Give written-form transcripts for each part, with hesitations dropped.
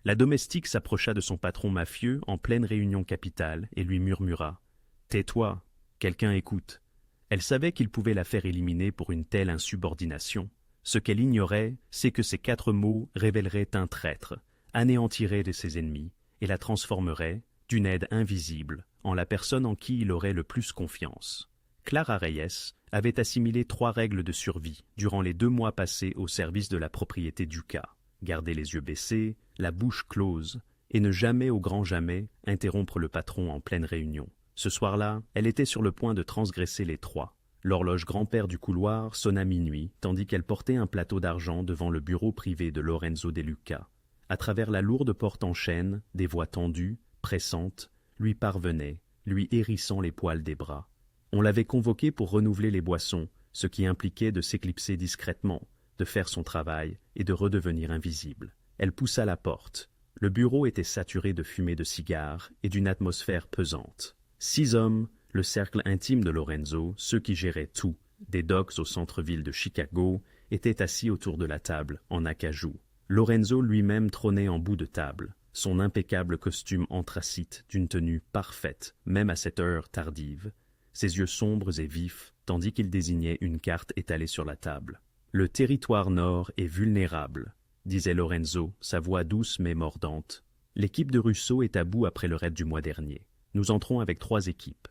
La domestique s'approcha de son patron mafieux en pleine réunion capitale et lui murmura « Tais-toi, quelqu'un écoute ». Elle savait qu'il pouvait la faire éliminer pour une telle insubordination. Ce qu'elle ignorait, c'est que ces 4 mots révéleraient un traître, anéantiraient de ses ennemis et la transformeraient, d'une aide invisible, en la personne en qui il aurait le plus confiance. Clara Reyes avait assimilé 3 règles de survie durant les 2 mois passés au service de la propriété Ducas. Garder les yeux baissés, la bouche close, et ne jamais au grand jamais interrompre le patron en pleine réunion. Ce soir-là, elle était sur le point de transgresser les 3. L'horloge grand-père du couloir sonna minuit, tandis qu'elle portait un plateau d'argent devant le bureau privé de Lorenzo De Luca. À travers la lourde porte en chêne, des voix tendues, pressantes, lui parvenaient, lui hérissant les poils des bras. On l'avait convoqué pour renouveler les boissons, ce qui impliquait de s'éclipser discrètement, de faire son travail et de redevenir invisible. Elle poussa la porte. Le bureau était saturé de fumée de cigares et d'une atmosphère pesante. 6 hommes, le cercle intime de Lorenzo, ceux qui géraient tout, des docks au centre-ville de Chicago, étaient assis autour de la table, en acajou. Lorenzo lui-même trônait en bout de table, son impeccable costume anthracite d'une tenue parfaite, même à cette heure tardive, ses yeux sombres et vifs, tandis qu'il désignait une carte étalée sur la table. « Le territoire nord est vulnérable », disait Lorenzo, sa voix douce mais mordante. « L'équipe de Russo est à bout après le raid du mois dernier. Nous entrons avec 3 équipes. »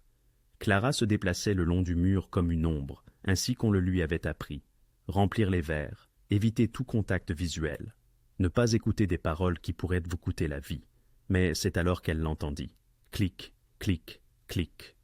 Clara se déplaçait le long du mur comme une ombre, ainsi qu'on le lui avait appris. Remplir les verres, éviter tout contact visuel. Ne pas écouter des paroles qui pourraient vous coûter la vie. Mais c'est alors qu'elle l'entendit. Clic, clic, clic.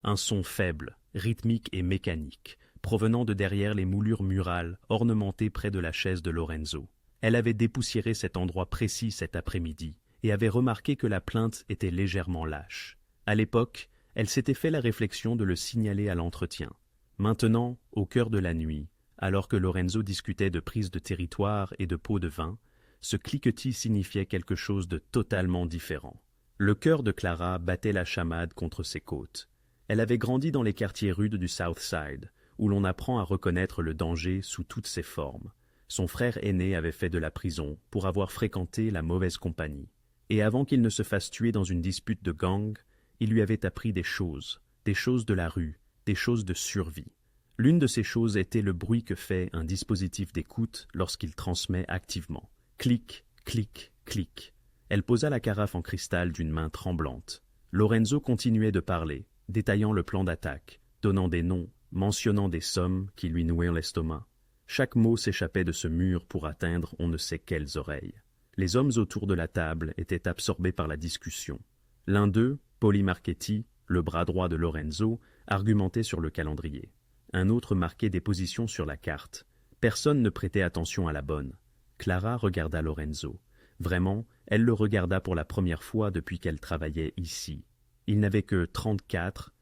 Un son faible, rythmique et mécanique, provenant de derrière les moulures murales ornementées près de la chaise de Lorenzo. Elle avait dépoussiéré cet endroit précis cet après-midi et avait remarqué que la plainte était légèrement lâche. À l'époque, elle s'était fait la réflexion de le signaler à l'entretien. Maintenant, au cœur de la nuit, alors que Lorenzo discutait de prise de territoire et de pots de vin, ce cliquetis signifiait quelque chose de totalement différent. Le cœur de Clara battait la chamade contre ses côtes. Elle avait grandi dans les quartiers rudes du South Side, où l'on apprend à reconnaître le danger sous toutes ses formes. Son frère aîné avait fait de la prison pour avoir fréquenté la mauvaise compagnie. Et avant qu'il ne se fasse tuer dans une dispute de gang, il lui avait appris des choses de la rue, des choses de survie. L'une de ces choses était le bruit que fait un dispositif d'écoute lorsqu'il transmet activement. Clic, clic, clic. Elle posa la carafe en cristal d'une main tremblante. Lorenzo continuait de parler, détaillant le plan d'attaque, donnant des noms, mentionnant des sommes qui lui nouaient l'estomac. Chaque mot s'échappait de ce mur pour atteindre on ne sait quelles oreilles. Les hommes autour de la table étaient absorbés par la discussion. L'un d'eux, Paulie Marchetti, le bras droit de Lorenzo, argumentait sur le calendrier. Un autre marquait des positions sur la carte. Personne ne prêtait attention à la bonne. Clara regarda Lorenzo. Vraiment, elle le regarda pour la première fois depuis qu'elle travaillait ici. Il n'avait que 34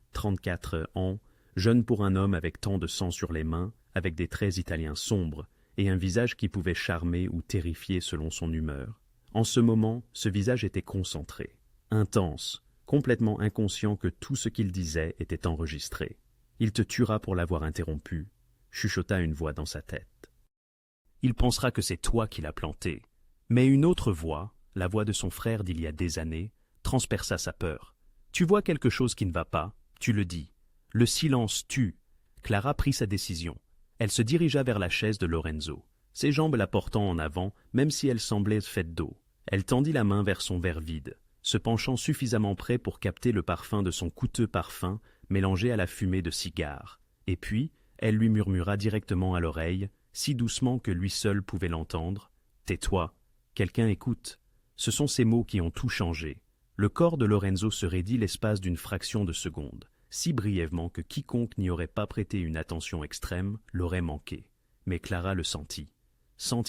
ans, jeune pour un homme avec tant de sang sur les mains, avec des traits italiens sombres, et un visage qui pouvait charmer ou terrifier selon son humeur. En ce moment, ce visage était concentré, intense, complètement inconscient que tout ce qu'il disait était enregistré. « Il te tuera pour l'avoir interrompu », chuchota une voix dans sa tête. « Il pensera que c'est toi qui l'as planté. » Mais une autre voix, la voix de son frère d'il y a des années, transperça sa peur. « Tu vois quelque chose qui ne va pas, tu le dis. Le silence tue. » Clara prit sa décision. Elle se dirigea vers la chaise de Lorenzo, ses jambes la portant en avant, même si elle semblait faite d'eau. Elle tendit la main vers son verre vide, se penchant suffisamment près pour capter le parfum de son coûteux parfum mélangé à la fumée de cigare. Et puis, elle lui murmura directement à l'oreille, si doucement que lui seul pouvait l'entendre, « Tais-toi, quelqu'un écoute. » Ce sont ces mots qui ont tout changé. Le corps de Lorenzo se raidit l'espace d'une fraction de seconde, si brièvement que quiconque n'y aurait pas prêté une attention extrême l'aurait manqué. Mais Clara le sentit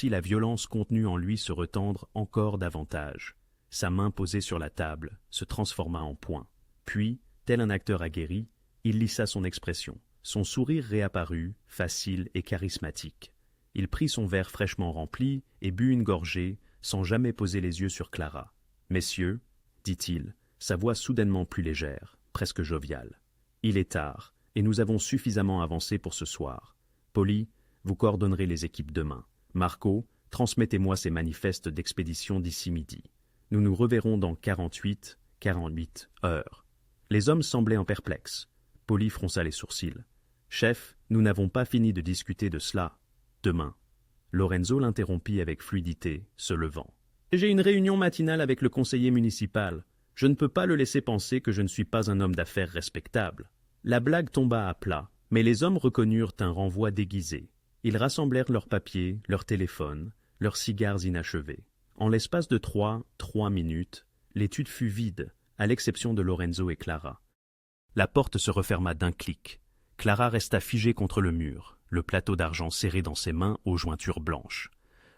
la violence contenue en lui se retendre encore davantage. Sa main posée sur la table se transforma en poing. Puis, tel un acteur aguerri, il lissa son expression. Son sourire réapparut, facile et charismatique. Il prit son verre fraîchement rempli et but une gorgée, sans jamais poser les yeux sur Clara. « Messieurs, » dit-il, sa voix soudainement plus légère, presque joviale. « Il est tard, et nous avons suffisamment avancé pour ce soir. Paulie, vous coordonnerez les équipes demain. Marco, Transmettez-moi ces manifestes d'expédition d'ici midi. Nous nous reverrons dans 48 heures. Les hommes semblaient en perplexes. Polly fronça les sourcils. Chef, nous n'avons pas fini de discuter de cela. Demain. Lorenzo l'interrompit avec fluidité, se levant. J'ai une réunion matinale avec le conseiller municipal. Je ne peux pas le laisser penser que je ne suis pas un homme d'affaires respectable. La blague tomba à plat, mais les hommes reconnurent un renvoi déguisé. Ils rassemblèrent leurs papiers, leurs téléphones, leurs cigares inachevés. En l'espace de trois minutes, l'étude fut vide, à l'exception de Lorenzo et Clara. La porte se referma d'un clic. Clara resta figée contre le mur, le plateau d'argent serré dans ses mains aux jointures blanches.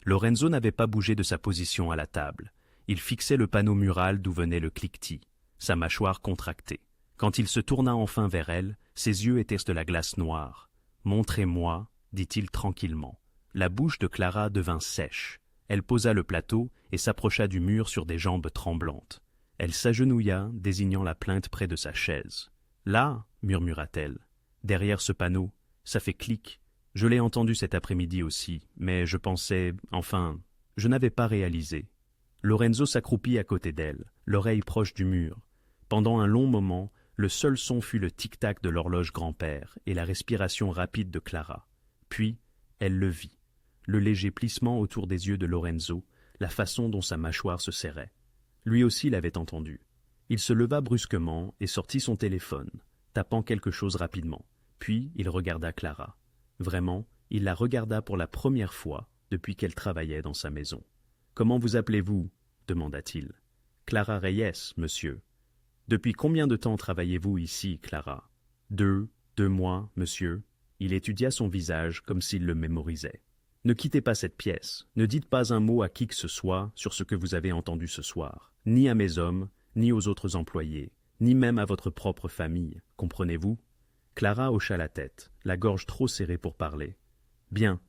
Lorenzo n'avait pas bougé de sa position à la table. Il fixait le panneau mural d'où venait le cliquetis, sa mâchoire contractée. Quand il se tourna enfin vers elle, ses yeux étaient de la glace noire. « Montrez-moi », dit-il tranquillement. La bouche de Clara devint sèche. Elle posa le plateau et s'approcha du mur sur des jambes tremblantes. Elle s'agenouilla, désignant la plainte près de sa chaise. « Là », murmura-t-elle, « derrière ce panneau, ça fait clic. Je l'ai entendu cet après-midi aussi, mais je pensais, enfin, je n'avais pas réalisé. » Lorenzo s'accroupit à côté d'elle, l'oreille proche du mur. Pendant un long moment, le seul son fut le tic-tac de l'horloge grand-père et la respiration rapide de Clara. Puis, elle le vit. Le léger plissement autour des yeux de Lorenzo, la façon dont sa mâchoire se serrait. Lui aussi l'avait entendu. Il se leva brusquement et sortit son téléphone, tapant quelque chose rapidement. Puis il regarda Clara. Vraiment, il la regarda pour la première fois depuis qu'elle travaillait dans sa maison. « Comment vous appelez-vous » demanda-t-il. « Clara Reyes, monsieur. »« Depuis combien de temps travaillez-vous ici, Clara ?»« 2 mois, monsieur. » Il étudia son visage comme s'il le mémorisait. « Ne quittez pas cette pièce. Ne dites pas un mot à qui que ce soit sur ce que vous avez entendu ce soir. Ni à mes hommes, ni aux autres employés, ni même à votre propre famille. Comprenez-vous » Clara hocha la tête, la gorge trop serrée pour parler. « Bien. »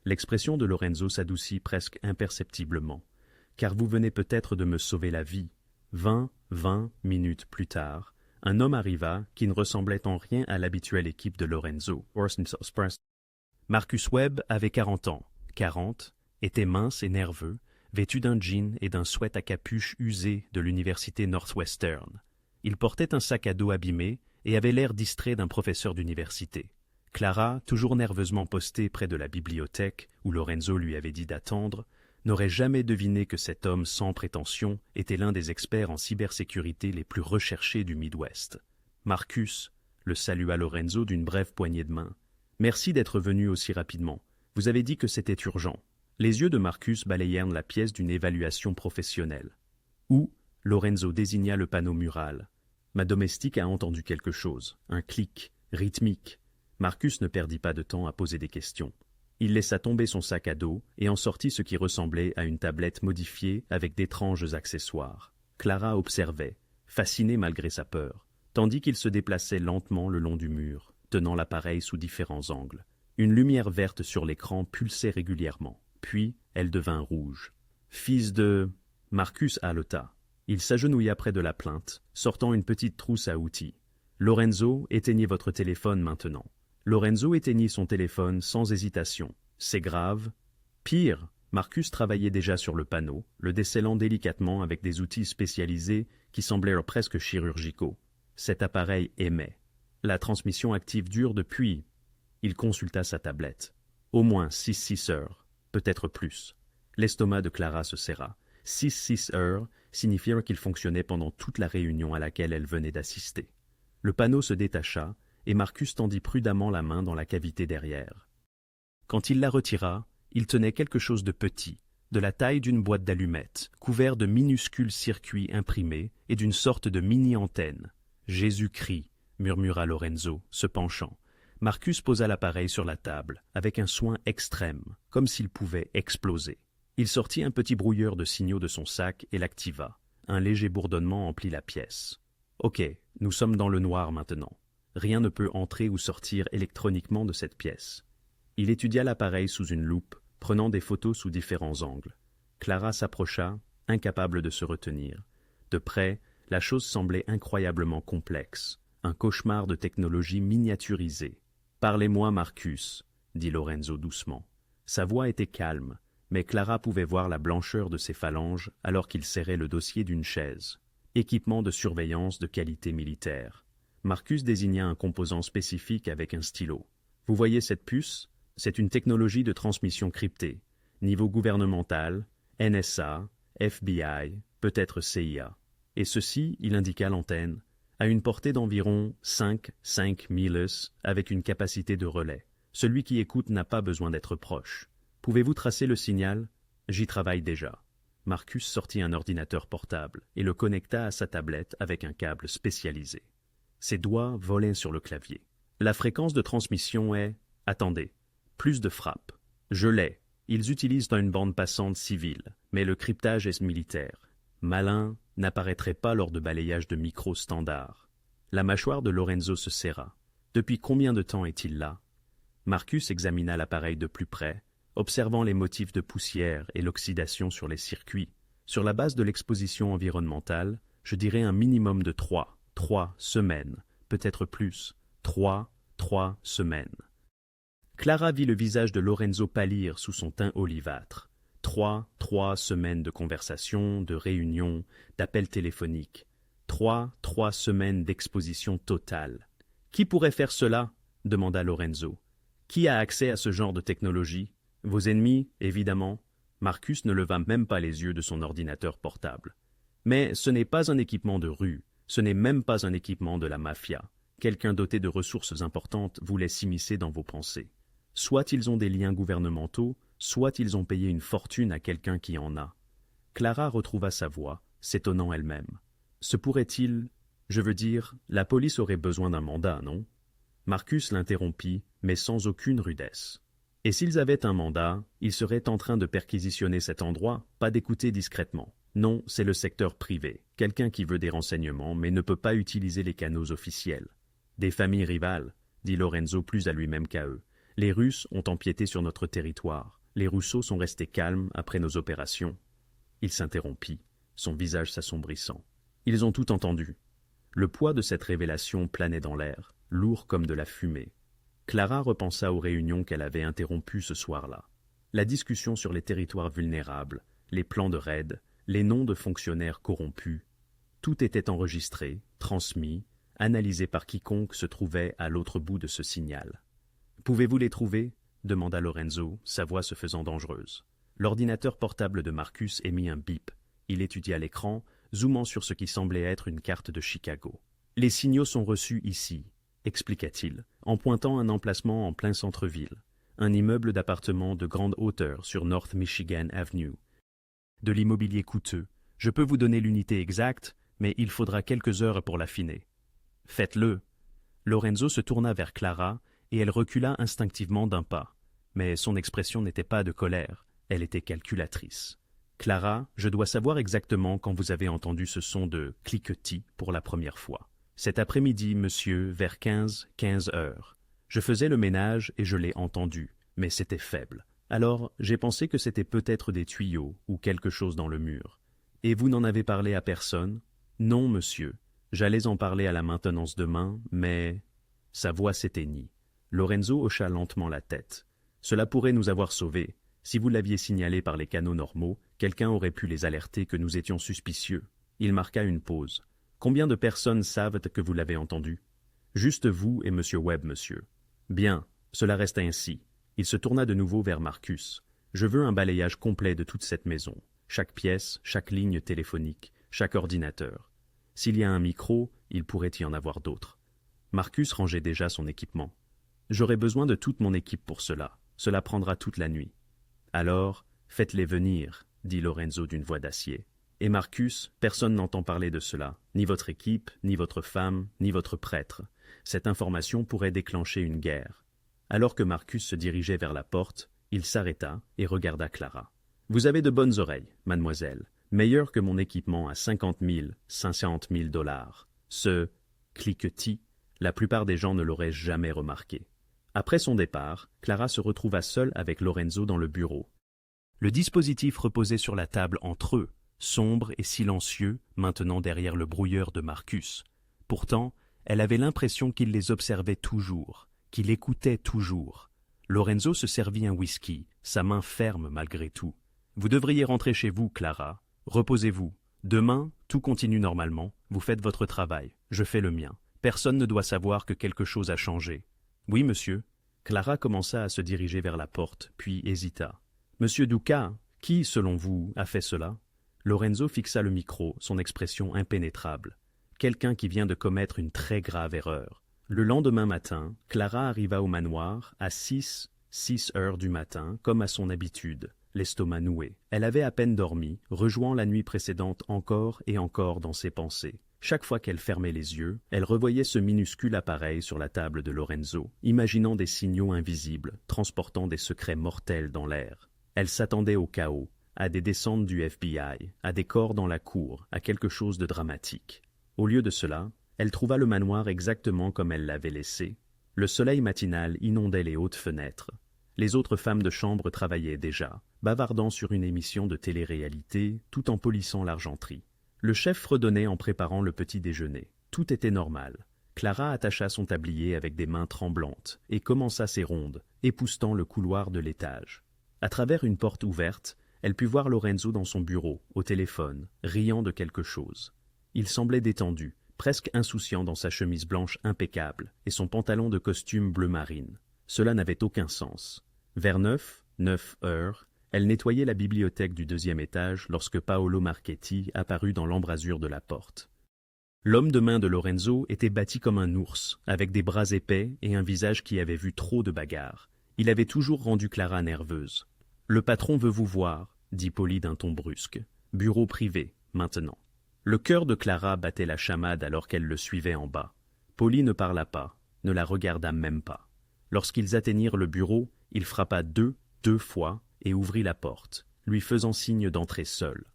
L'expression de Lorenzo s'adoucit presque imperceptiblement. « Car vous venez peut-être de me sauver la vie. » 20 minutes plus tard, un homme arriva qui ne ressemblait en rien à l'habituelle équipe de Lorenzo. Marcus Webb avait 40 ans. 40, était mince et nerveux, vêtu d'un jean et d'un sweat à capuche usé de l'université Northwestern. Il portait un sac à dos abîmé et avait l'air distrait d'un professeur d'université. Clara, toujours nerveusement postée près de la bibliothèque où Lorenzo lui avait dit d'attendre, n'aurait jamais deviné que cet homme sans prétention était l'un des experts en cybersécurité les plus recherchés du Midwest. Marcus le salua Lorenzo d'une brève poignée de main. « Merci d'être venu aussi rapidement. Vous avez dit que c'était urgent. » Les yeux de Marcus balayèrent la pièce d'une évaluation professionnelle. Où Lorenzo désigna le panneau mural. Ma domestique a entendu quelque chose, un clic, rythmique. Marcus ne perdit pas de temps à poser des questions. Il laissa tomber son sac à dos et en sortit ce qui ressemblait à une tablette modifiée avec d'étranges accessoires. Clara observait, fascinée malgré sa peur, tandis qu'il se déplaçait lentement le long du mur, tenant l'appareil sous différents angles. Une lumière verte sur l'écran pulsait régulièrement. Puis, elle devint rouge. « Fils de... » Marcus haleta. Il s'agenouilla près de la plainte, sortant une petite trousse à outils. « Lorenzo, éteignez votre téléphone maintenant. » Lorenzo éteignit son téléphone sans hésitation. « C'est grave. » Pire, Marcus travaillait déjà sur le panneau, le décellant délicatement avec des outils spécialisés qui semblaient presque chirurgicaux. Cet appareil émet. La transmission active dure depuis... Il consulta sa tablette. Au moins 6 heures, peut-être plus. L'estomac de Clara se serra. 6 heures signifiait qu'il fonctionnait pendant toute la réunion à laquelle elle venait d'assister. Le panneau se détacha, et Marcus tendit prudemment la main dans la cavité derrière. Quand il la retira, il tenait quelque chose de petit, de la taille d'une boîte d'allumettes, couvert de minuscules circuits imprimés et d'une sorte de mini-antenne. « Jésus-Christ » murmura Lorenzo, se penchant. Marcus posa l'appareil sur la table, avec un soin extrême, comme s'il pouvait exploser. Il sortit un petit brouilleur de signaux de son sac et l'activa. Un léger bourdonnement emplit la pièce. « Ok, nous sommes dans le noir maintenant. Rien ne peut entrer ou sortir électroniquement de cette pièce. » Il étudia l'appareil sous une loupe, prenant des photos sous différents angles. Clara s'approcha, incapable de se retenir. De près, la chose semblait incroyablement complexe, un cauchemar de technologie miniaturisée. « Parlez-moi, Marcus, » dit Lorenzo doucement. Sa voix était calme, mais Clara pouvait voir la blancheur de ses phalanges alors qu'il serrait le dossier d'une chaise. Équipement de surveillance de qualité militaire. Marcus désigna un composant spécifique avec un stylo. Vous voyez cette puce? C'est une technologie de transmission cryptée. Niveau gouvernemental, NSA, FBI, peut-être CIA. Et ceci, il indiqua l'antenne, à une portée d'environ 5 miles avec une capacité de relais. Celui qui écoute n'a pas besoin d'être proche. Pouvez-vous tracer le signal? J'y travaille déjà. Marcus sortit un ordinateur portable et le connecta à sa tablette avec un câble spécialisé. Ses doigts volaient sur le clavier. La fréquence de transmission est... Attendez, plus de frappe. Je l'ai. Ils utilisent une bande passante civile, mais le cryptage est militaire. Malin n'apparaîtrait pas lors de balayage de micros standards. La mâchoire de Lorenzo se serra. Depuis combien de temps est-il là? Marcus examina l'appareil de plus près, observant les motifs de poussière et l'oxydation sur les circuits. Sur la base de l'exposition environnementale, je dirais un minimum de 3 semaines, peut-être plus. 3 semaines. Clara vit le visage de Lorenzo pâlir sous son teint olivâtre. 3 semaines de conversation, de réunions, d'appels téléphoniques. 3 semaines d'exposition totale. Qui pourrait faire cela? Demanda Lorenzo. Qui a accès à ce genre de technologie? Vos ennemis, évidemment. Marcus ne leva même pas les yeux de son ordinateur portable. Mais ce n'est pas un équipement de rue, ce n'est même pas un équipement de la mafia. Quelqu'un doté de ressources importantes voulait s'immiscer dans vos pensées. Soit ils ont des liens gouvernementaux, soit ils ont payé une fortune à quelqu'un qui en a. Clara retrouva sa voix, s'étonnant elle-même. Se pourrait-il... Je veux dire, la police aurait besoin d'un mandat, non? Marcus l'interrompit, mais sans aucune rudesse. Et s'ils avaient un mandat, ils seraient en train de perquisitionner cet endroit, pas d'écouter discrètement. Non, c'est le secteur privé, quelqu'un qui veut des renseignements mais ne peut pas utiliser les canaux officiels. Des familles rivales, dit Lorenzo plus à lui-même qu'à eux. Les Russes ont empiété sur notre territoire. Les Russos sont restés calmes après nos opérations. Il s'interrompit, son visage s'assombrissant. Ils ont tout entendu. Le poids de cette révélation planait dans l'air, lourd comme de la fumée. Clara repensa aux réunions qu'elle avait interrompues ce soir-là. La discussion sur les territoires vulnérables, les plans de raid, les noms de fonctionnaires corrompus. Tout était enregistré, transmis, analysé par quiconque se trouvait à l'autre bout de ce signal. « Pouvez-vous les trouver » demanda Lorenzo, sa voix se faisant dangereuse. L'ordinateur portable de Marcus émit un bip. Il étudia l'écran, zoomant sur ce qui semblait être une carte de Chicago. « Les signaux sont reçus ici, » expliqua-t-il, en pointant un emplacement en plein centre-ville, un immeuble d'appartements de grande hauteur sur North Michigan Avenue. De l'immobilier coûteux. Je peux vous donner l'unité exacte, mais il faudra quelques heures pour l'affiner. Faites-le. Lorenzo se tourna vers Clara, et elle recula instinctivement d'un pas. Mais son expression n'était pas de colère, elle était calculatrice. Clara, je dois savoir exactement quand vous avez entendu ce son de cliquetis pour la première fois. Cet après-midi, monsieur, vers 15 heures. Je faisais le ménage et je l'ai entendu, mais c'était faible. Alors, j'ai pensé que c'était peut-être des tuyaux ou quelque chose dans le mur. Et vous n'en avez parlé à personne? Non, monsieur. J'allais en parler à la maintenance demain, mais... Sa voix s'éteignit. Lorenzo hocha lentement la tête. Cela pourrait nous avoir sauvés. Si vous l'aviez signalé par les canaux normaux, quelqu'un aurait pu les alerter que nous étions suspicieux. Il marqua une pause. Combien de personnes savent que vous l'avez entendu? Juste vous et monsieur Webb, monsieur. Bien, cela reste ainsi. Il se tourna de nouveau vers Marcus. Je veux un balayage complet de toute cette maison. Chaque pièce, chaque ligne téléphonique, chaque ordinateur. S'il y a un micro, il pourrait y en avoir d'autres. Marcus rangeait déjà son équipement. J'aurai besoin de toute mon équipe pour cela. Cela prendra toute la nuit. Alors, faites-les venir, dit Lorenzo d'une voix d'acier. Et Marcus, personne n'entend parler de cela, ni votre équipe, ni votre femme, ni votre prêtre. Cette information pourrait déclencher une guerre. Alors que Marcus se dirigeait vers la porte, il s'arrêta et regarda Clara. « Vous avez de bonnes oreilles, mademoiselle, meilleures que mon équipement à 50 000, 50 000 dollars. Ce cliquetis, la plupart des gens ne l'auraient jamais remarqué. » Après son départ, Clara se retrouva seule avec Lorenzo dans le bureau. Le dispositif reposait sur la table entre eux, sombre et silencieux, maintenant derrière le brouilleur de Marcus. Pourtant, elle avait l'impression qu'il les observait toujours, qu'il écoutait toujours. Lorenzo se servit un whisky, sa main ferme malgré tout. « Vous devriez rentrer chez vous, Clara. Reposez-vous. Demain, tout continue normalement. Vous faites votre travail. Je fais le mien. Personne ne doit savoir que quelque chose a changé. »« Oui, monsieur. » Clara commença à se diriger vers la porte, puis hésita. « Monsieur Duca, qui, selon vous, a fait cela ?» Lorenzo fixa le micro, son expression impénétrable. Quelqu'un qui vient de commettre une très grave erreur. Le lendemain matin, Clara arriva au manoir à 6 heures du matin, comme à son habitude, l'estomac noué. Elle avait à peine dormi, rejouant la nuit précédente encore et encore dans ses pensées. Chaque fois qu'elle fermait les yeux, elle revoyait ce minuscule appareil sur la table de Lorenzo, imaginant des signaux invisibles, transportant des secrets mortels dans l'air. Elle s'attendait au chaos, à des descentes du FBI, à des corps dans la cour, à quelque chose de dramatique. Au lieu de cela, elle trouva le manoir exactement comme elle l'avait laissé. Le soleil matinal inondait les hautes fenêtres. Les autres femmes de chambre travaillaient déjà, bavardant sur une émission de télé-réalité, tout en polissant l'argenterie. Le chef fredonnait en préparant le petit déjeuner. Tout était normal. Clara attacha son tablier avec des mains tremblantes et commença ses rondes, époussetant le couloir de l'étage. À travers une porte ouverte, elle put voir Lorenzo dans son bureau, au téléphone, riant de quelque chose. Il semblait détendu, presque insouciant dans sa chemise blanche impeccable et son pantalon de costume bleu marine. Cela n'avait aucun sens. Vers 9 heures, elle nettoyait la bibliothèque du 2e étage lorsque Paolo Marchetti apparut dans l'embrasure de la porte. L'homme de main de Lorenzo était bâti comme un ours, avec des bras épais et un visage qui avait vu trop de bagarres. Il avait toujours rendu Clara nerveuse. « Le patron veut vous voir », dit Polly d'un ton brusque. « Bureau privé, maintenant. » Le cœur de Clara battait la chamade alors qu'elle le suivait en bas. Polly ne parla pas, ne la regarda même pas. Lorsqu'ils atteignirent le bureau, il frappa deux fois, et ouvrit la porte, lui faisant signe d'entrer seul.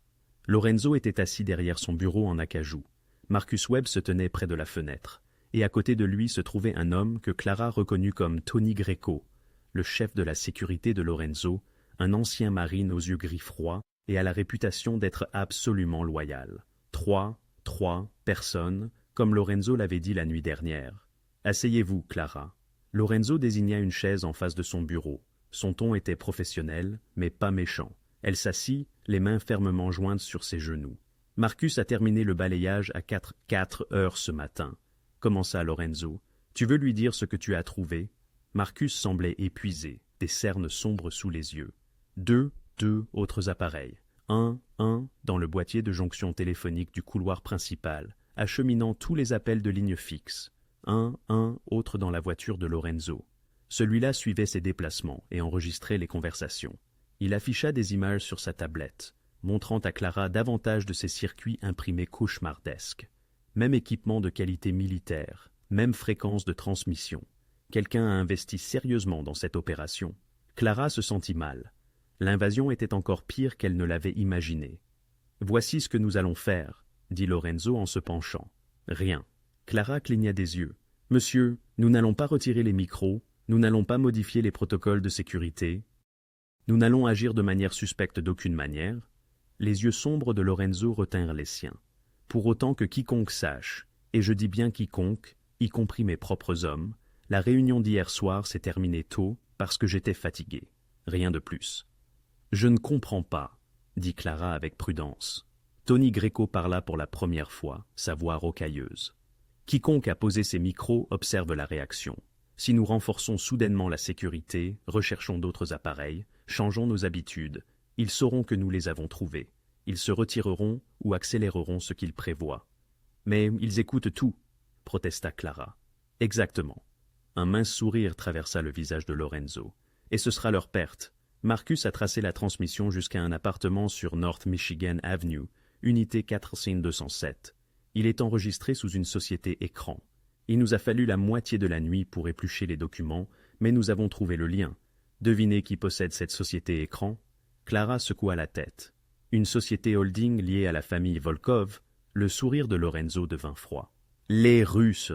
Lorenzo était assis derrière son bureau en acajou. Marcus Webb se tenait près de la fenêtre, et à côté de lui se trouvait un homme que Clara reconnut comme Tony Greco, le chef de la sécurité de Lorenzo, un ancien marine aux yeux gris froids et à la réputation d'être absolument loyal. Trois personnes, comme Lorenzo l'avait dit la nuit dernière. « Asseyez-vous, Clara. » Lorenzo désigna une chaise en face de son bureau. Son ton était professionnel, mais pas méchant. Elle s'assit, les mains fermement jointes sur ses genoux. « Marcus a terminé le balayage à 4 heures ce matin, » commença Lorenzo. « Tu veux lui dire ce que tu as trouvé ?» Marcus semblait épuisé, des cernes sombres sous les yeux. Deux autres appareils. Un dans le boîtier de jonction téléphonique du couloir principal, acheminant tous les appels de ligne fixe. Un autre dans la voiture de Lorenzo. Celui-là suivait ses déplacements et enregistrait les conversations. Il afficha des images sur sa tablette, montrant à Clara davantage de ces circuits imprimés cauchemardesques. Même équipement de qualité militaire, même fréquence de transmission. Quelqu'un a investi sérieusement dans cette opération. Clara se sentit mal. L'invasion était encore pire qu'elle ne l'avait imaginé. « Voici ce que nous allons faire, » dit Lorenzo en se penchant. « Rien. » Clara cligna des yeux. « Monsieur, nous n'allons pas retirer les micros, nous n'allons pas modifier les protocoles de sécurité. Nous n'allons agir de manière suspecte d'aucune manière. » Les yeux sombres de Lorenzo retinrent les siens. « Pour autant que quiconque sache, et je dis bien quiconque, y compris mes propres hommes, la réunion d'hier soir s'est terminée tôt parce que j'étais fatigué. Rien de plus. » « Je ne comprends pas, » dit Clara avec prudence. Tony Greco parla pour la première fois, sa voix rocailleuse. « Quiconque a posé ses micros observe la réaction. Si nous renforçons soudainement la sécurité, recherchons d'autres appareils, changeons nos habitudes, ils sauront que nous les avons trouvés. Ils se retireront ou accéléreront ce qu'ils prévoient. »« Mais ils écoutent tout, » protesta Clara. « Exactement. » Un mince sourire traversa le visage de Lorenzo. « Et ce sera leur perte. » Marcus a tracé la transmission jusqu'à un appartement sur North Michigan Avenue, unité 4207. Il est enregistré sous une société écran. Il nous a fallu la moitié de la nuit pour éplucher les documents, mais nous avons trouvé le lien. Devinez qui possède cette société écran? Clara secoua la tête. Une société holding liée à la famille Volkov. Le sourire de Lorenzo devint froid. Les Russes!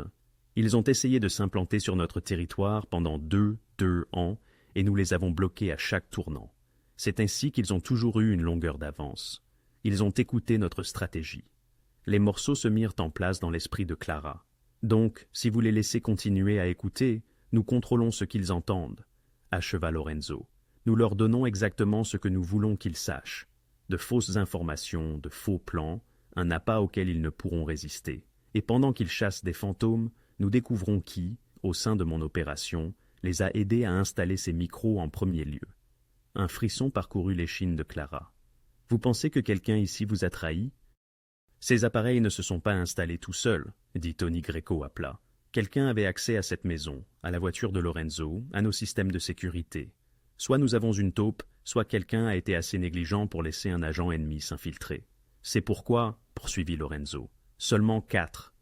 Ils ont essayé de s'implanter sur notre territoire pendant deux ans, et nous les avons bloqués à chaque tournant. C'est ainsi qu'ils ont toujours eu une longueur d'avance. Ils ont écouté notre stratégie. Les morceaux se mirent en place dans l'esprit de Clara. Donc, si vous les laissez continuer à écouter, nous contrôlons ce qu'ils entendent. acheva Lorenzo. Nous leur donnons exactement ce que nous voulons qu'ils sachent. De fausses informations, de faux plans, un appât auquel ils ne pourront résister. Et pendant qu'ils chassent des fantômes, nous découvrons qui, au sein de mon opération, les a aidés à installer ces micros en premier lieu. Un frisson parcourut l'échine de Clara. Vous pensez que quelqu'un ici vous a trahi? Ces appareils ne se sont pas installés tout seuls, dit Tony Greco à plat. Quelqu'un avait accès à cette maison, à la voiture de Lorenzo, à nos systèmes de sécurité. Soit nous avons une taupe, soit quelqu'un a été assez négligent pour laisser un agent ennemi s'infiltrer. C'est pourquoi, poursuivit Lorenzo, seulement quatre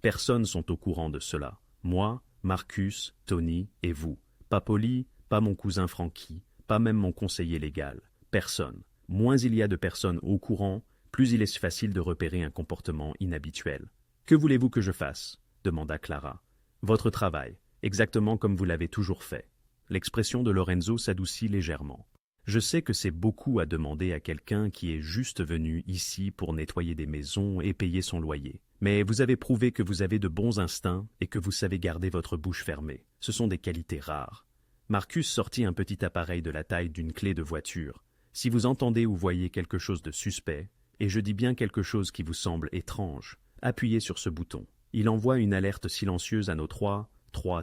personnes sont au courant de cela. Moi, Marcus, Tony et vous. Pas Polly, pas mon cousin Frankie, pas même mon conseiller légal. Personne. Moins il y a de personnes au courant, plus il est facile de repérer un comportement inhabituel. « Que voulez-vous que je fasse » demanda Clara. « Votre travail, exactement comme vous l'avez toujours fait. » L'expression de Lorenzo s'adoucit légèrement. « Je sais que c'est beaucoup à demander à quelqu'un qui est juste venu ici pour nettoyer des maisons et payer son loyer. Mais vous avez prouvé que vous avez de bons instincts et que vous savez garder votre bouche fermée. Ce sont des qualités rares. » Marcus sortit un petit appareil de la taille d'une clé de voiture. « Si vous entendez ou voyez quelque chose de suspect, et je dis bien quelque chose qui vous semble étrange, appuyez sur ce bouton. Il envoie une alerte silencieuse à nos trois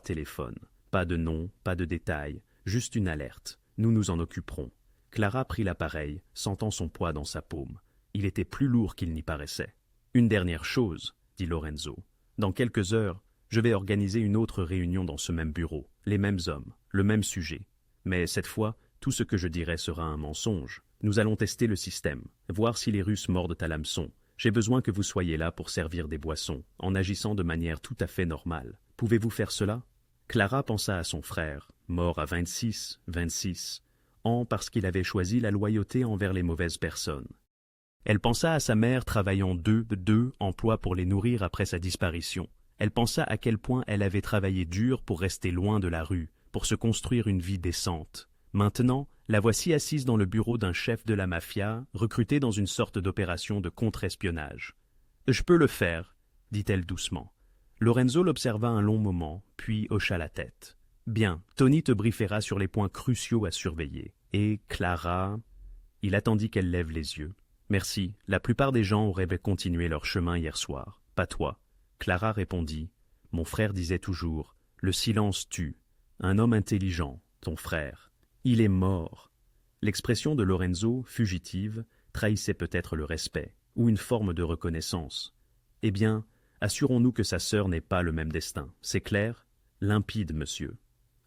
téléphones. Pas de nom, pas de détails, juste une alerte. Nous nous en occuperons. » Clara prit l'appareil, sentant son poids dans sa paume. Il était plus lourd qu'il n'y paraissait. « Une dernière chose, » dit Lorenzo. « Dans quelques heures, je vais organiser une autre réunion dans ce même bureau. Les mêmes hommes, le même sujet. Mais cette fois, tout ce que je dirai sera un mensonge. Nous allons tester le système, voir si les Russes mordent à l'hameçon. J'ai besoin que vous soyez là pour servir des boissons, en agissant de manière tout à fait normale. Pouvez-vous faire cela ?» Clara pensa à son frère, mort à 26 ans parce qu'il avait choisi la loyauté envers les mauvaises personnes. Elle pensa à sa mère travaillant deux emplois pour les nourrir après sa disparition. Elle pensa à quel point elle avait travaillé dur pour rester loin de la rue, pour se construire une vie décente. Maintenant, la voici assise dans le bureau d'un chef de la mafia, recruté dans une sorte d'opération de contre-espionnage. « Je peux le faire, » dit-elle doucement. Lorenzo l'observa un long moment, puis hocha la tête. « Bien, Tony te briefera sur les points cruciaux à surveiller. Et Clara... » Il attendit qu'elle lève les yeux. « Merci, la plupart des gens auraient continué leur chemin hier soir. Pas toi. » Clara répondit. « Mon frère disait toujours, le silence tue. Un homme intelligent, ton frère. Il est mort. » L'expression de Lorenzo, fugitive, trahissait peut-être le respect, ou une forme de reconnaissance. « Eh bien, assurons-nous que sa sœur n'ait pas le même destin. C'est clair? Limpide, monsieur. »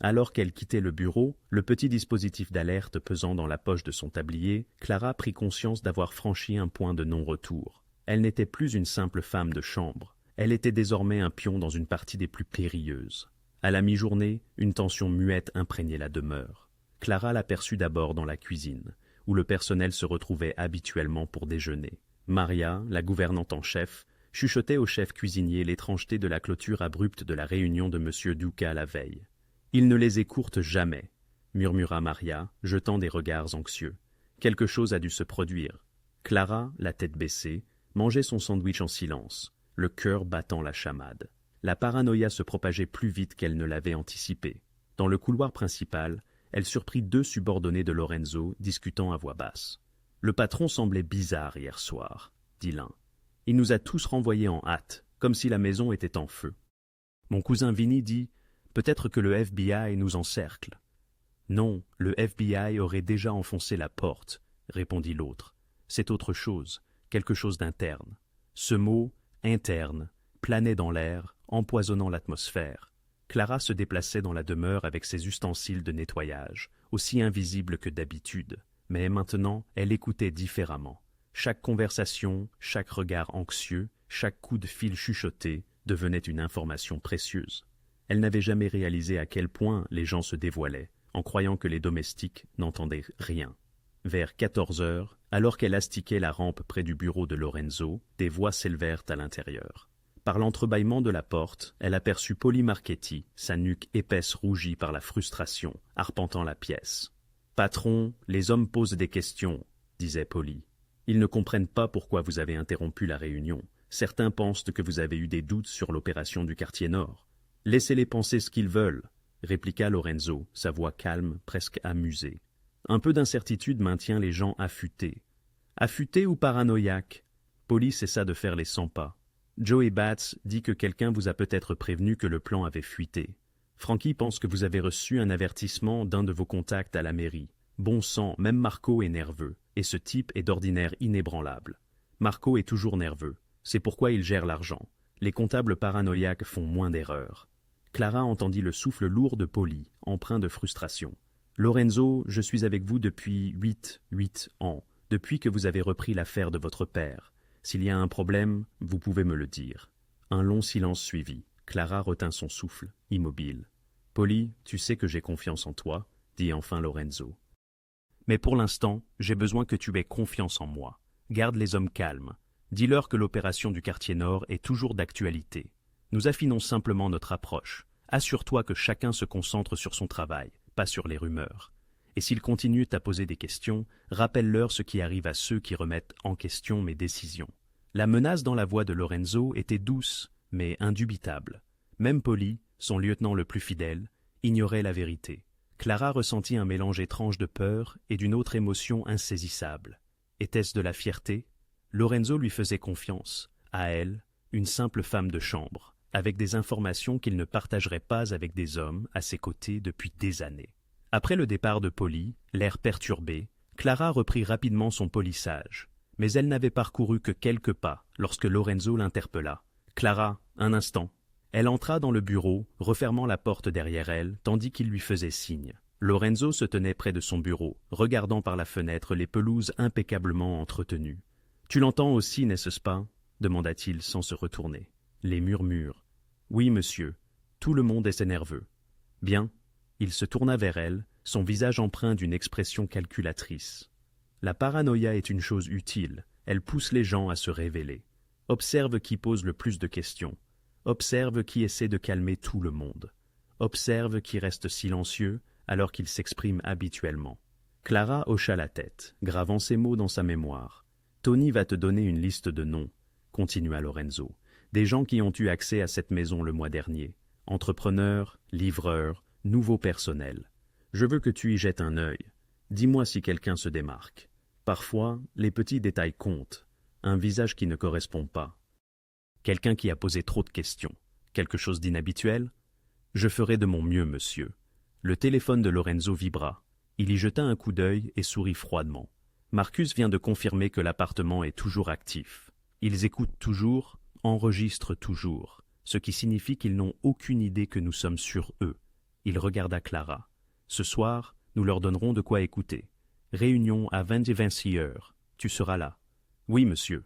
Alors qu'elle quittait le bureau, le petit dispositif d'alerte pesant dans la poche de son tablier, Clara prit conscience d'avoir franchi un point de non-retour. Elle n'était plus une simple femme de chambre. Elle était désormais un pion dans une partie des plus périlleuses. À la mi-journée, une tension muette imprégnait la demeure. Clara l'aperçut d'abord dans la cuisine, où le personnel se retrouvait habituellement pour déjeuner. Maria, la gouvernante en chef, chuchotait au chef cuisinier l'étrangeté de la clôture abrupte de la réunion de M. Duca la veille. « Il ne les écourte jamais, » murmura Maria, jetant des regards anxieux. Quelque chose a dû se produire. Clara, la tête baissée, mangeait son sandwich en silence, le cœur battant la chamade. La paranoïa se propageait plus vite qu'elle ne l'avait anticipé. Dans le couloir principal, elle surprit deux subordonnés de Lorenzo discutant à voix basse. « Le patron semblait bizarre hier soir, » dit l'un. « Il nous a tous renvoyés en hâte, comme si la maison était en feu. » Mon cousin Vinny dit « Peut-être que le FBI nous encercle. » « Non, le FBI aurait déjà enfoncé la porte, » répondit l'autre. « C'est autre chose, quelque chose d'interne. » Ce mot « interne » planait dans l'air, empoisonnant l'atmosphère. Clara se déplaçait dans la demeure avec ses ustensiles de nettoyage, aussi invisibles que d'habitude. Mais maintenant, elle écoutait différemment. Chaque conversation, chaque regard anxieux, chaque coup de fil chuchoté devenait une information précieuse. Elle n'avait jamais réalisé à quel point les gens se dévoilaient, en croyant que les domestiques n'entendaient rien. Vers 14 heures, alors qu'elle astiquait la rampe près du bureau de Lorenzo, des voix s'élevèrent à l'intérieur. Par l'entrebâillement de la porte, elle aperçut Polly Marchetti, sa nuque épaisse rougie par la frustration, arpentant la pièce. « Patron, les hommes posent des questions, » disait Polly. « Ils ne comprennent pas pourquoi vous avez interrompu la réunion. Certains pensent que vous avez eu des doutes sur l'opération du quartier nord. Laissez-les penser ce qu'ils veulent. répliqua Lorenzo, sa voix calme, presque amusée. Un peu d'incertitude maintient les gens affûtés. Affûtés ou paranoïaques? Polly cessa de faire les 100 pas. Joey Batts dit que quelqu'un vous a peut-être prévenu que le plan avait fuité. Frankie pense que vous avez reçu un avertissement d'un de vos contacts à la mairie. Bon sang, même Marco est nerveux, et ce type est d'ordinaire inébranlable. Marco est toujours nerveux, c'est pourquoi il gère l'argent. Les comptables paranoïaques font moins d'erreurs. Clara entendit le souffle lourd de Polly, empreint de frustration. Lorenzo, je suis avec vous depuis 8 ans, depuis que vous avez repris l'affaire de votre père. S'il y a un problème, vous pouvez me le dire. Un long silence suivit. Clara retint son souffle, immobile. Polly, tu sais que j'ai confiance en toi, dit enfin Lorenzo. Mais pour l'instant, j'ai besoin que tu aies confiance en moi. Garde les hommes calmes. Dis-leur que l'opération du quartier Nord est toujours d'actualité. Nous affinons simplement notre approche. Assure-toi que chacun se concentre sur son travail, pas sur les rumeurs. Et s'ils continuent à poser des questions, rappelle-leur ce qui arrive à ceux qui remettent en question mes décisions. La menace dans la voix de Lorenzo était douce, mais indubitable. Même Polly, son lieutenant le plus fidèle, ignorait la vérité. Clara ressentit un mélange étrange de peur et d'une autre émotion insaisissable. Était-ce de la fierté? Lorenzo lui faisait confiance. À elle, une simple femme de chambre, avec des informations qu'il ne partagerait pas avec des hommes à ses côtés depuis des années. Après le départ de Polly, l'air perturbé, Clara reprit rapidement son polissage. Mais elle n'avait parcouru que quelques pas lorsque Lorenzo l'interpella. « Clara, un instant. » Elle entra dans le bureau, refermant la porte derrière elle, tandis qu'il lui faisait signe. Lorenzo se tenait près de son bureau, regardant par la fenêtre les pelouses impeccablement entretenues. « Tu l'entends aussi, n'est-ce pas ?» demanda-t-il sans se retourner. Les murmures. « Oui, monsieur. Tout le monde est nerveux. »« Bien. » Il se tourna vers elle, son visage empreint d'une expression calculatrice. La paranoïa est une chose utile, elle pousse les gens à se révéler. Observe qui pose le plus de questions. Observe qui essaie de calmer tout le monde. Observe qui reste silencieux alors qu'il s'exprime habituellement. Clara hocha la tête, gravant ces mots dans sa mémoire. « Tony va te donner une liste de noms, » continua Lorenzo. « Des gens qui ont eu accès à cette maison le mois dernier. Entrepreneurs, livreurs, nouveau personnel. Je veux que tu y jettes un œil. Dis-moi si quelqu'un se démarque. Parfois, les petits détails comptent. Un visage qui ne correspond pas. Quelqu'un qui a posé trop de questions. Quelque chose d'inhabituel? Je ferai de mon mieux, monsieur. » Le téléphone de Lorenzo vibra. Il y jeta un coup d'œil et sourit froidement. Marcus vient de confirmer que l'appartement est toujours actif. Ils écoutent toujours, enregistrent toujours, ce qui signifie qu'ils n'ont aucune idée que nous sommes sur eux. Il regarda Clara. « Ce soir, nous leur donnerons de quoi écouter. Réunion à 26 heures. Tu seras là. »« Oui, monsieur. »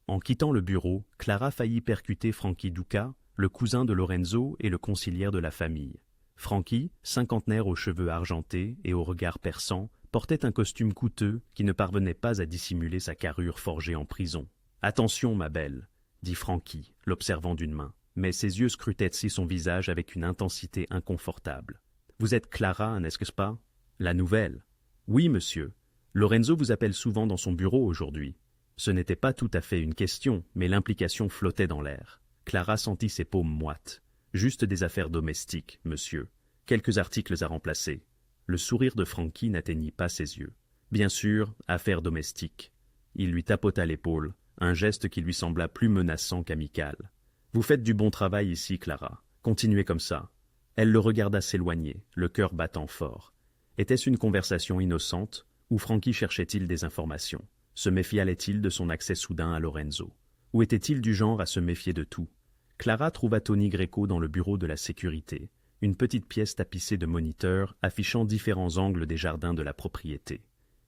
En quittant le bureau, Clara faillit percuter Frankie Duca, le cousin de Lorenzo et le conciliaire de la famille. Frankie, cinquantenaire aux cheveux argentés et au regard perçant, portait un costume coûteux qui ne parvenait pas à dissimuler sa carrure forgée en prison. « Attention, ma belle, » dit Frankie, l'observant d'une main, mais ses yeux scrutaient son visage avec une intensité inconfortable. « Vous êtes Clara, n'est-ce pas? La nouvelle. »« Oui, monsieur. Lorenzo vous appelle souvent dans son bureau aujourd'hui. » Ce n'était pas tout à fait une question, mais l'implication flottait dans l'air. Clara sentit ses paumes moites. « Juste des affaires domestiques, monsieur. Quelques articles à remplacer. » Le sourire de Frankie n'atteignit pas ses yeux. « Bien sûr, affaires domestiques. » Il lui tapota l'épaule, un geste qui lui sembla plus menaçant qu'amical. « Vous faites du bon travail ici, Clara. Continuez comme ça. » Elle le regarda s'éloigner, le cœur battant fort. Était-ce une conversation innocente, ou Frankie cherchait-il des informations? Se méfiait-il de son accès soudain à Lorenzo? Ou était-il du genre à se méfier de tout? Clara trouva Tony Greco dans le bureau de la sécurité, une petite pièce tapissée de moniteurs affichant différents angles des jardins de la propriété.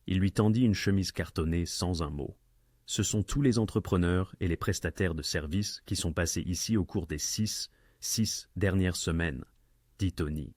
Il lui tendit une chemise cartonnée sans un mot. « Ce sont tous les entrepreneurs et les prestataires de services qui sont passés ici au cours des six dernières semaines, » dit Tony.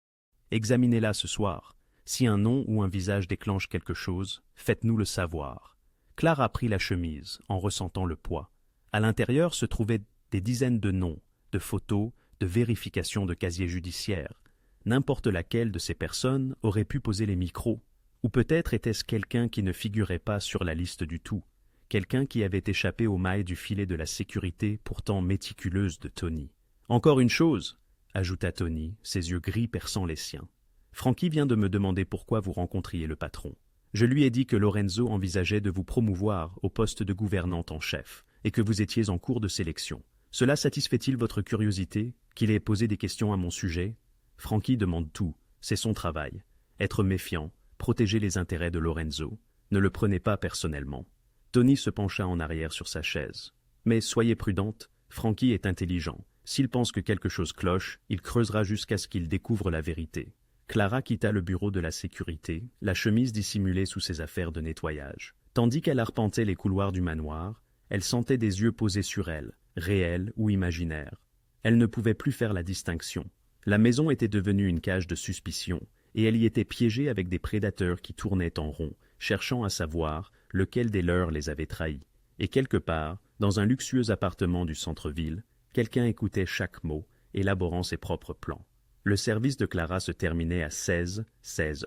« Examinez-la ce soir. Si un nom ou un visage déclenche quelque chose, faites-nous le savoir. » Clara prit la chemise, en ressentant le poids. À l'intérieur se trouvaient des dizaines de noms, de photos, de vérifications de casiers judiciaires. N'importe laquelle de ces personnes aurait pu poser les micros. Ou peut-être était-ce quelqu'un qui ne figurait pas sur la liste du tout, quelqu'un qui avait échappé aux mailles du filet de la sécurité pourtant méticuleuse de Tony. « Encore une chose !» ajouta Tony, ses yeux gris perçant les siens. Frankie vient de me demander pourquoi vous rencontriez le patron. Je lui ai dit que Lorenzo envisageait de vous promouvoir au poste de gouvernante en chef et que vous étiez en cours de sélection. Cela satisfait-il votre curiosité, qu'il ait posé des questions à mon sujet? Frankie demande tout, c'est son travail. Être méfiant, protéger les intérêts de Lorenzo. Ne le prenez pas personnellement. Tony se pencha en arrière sur sa chaise. Mais soyez prudente, Frankie est intelligent. S'il pense que quelque chose cloche, il creusera jusqu'à ce qu'il découvre la vérité. Clara quitta le bureau de la sécurité, la chemise dissimulée sous ses affaires de nettoyage. Tandis qu'elle arpentait les couloirs du manoir, elle sentait des yeux posés sur elle, réels ou imaginaires. Elle ne pouvait plus faire la distinction. La maison était devenue une cage de suspicion, et elle y était piégée avec des prédateurs qui tournaient en rond, cherchant à savoir lequel des leurs les avait trahis. Et quelque part, dans un luxueux appartement du centre-ville, quelqu'un écoutait chaque mot, élaborant ses propres plans. Le service de Clara se terminait à 16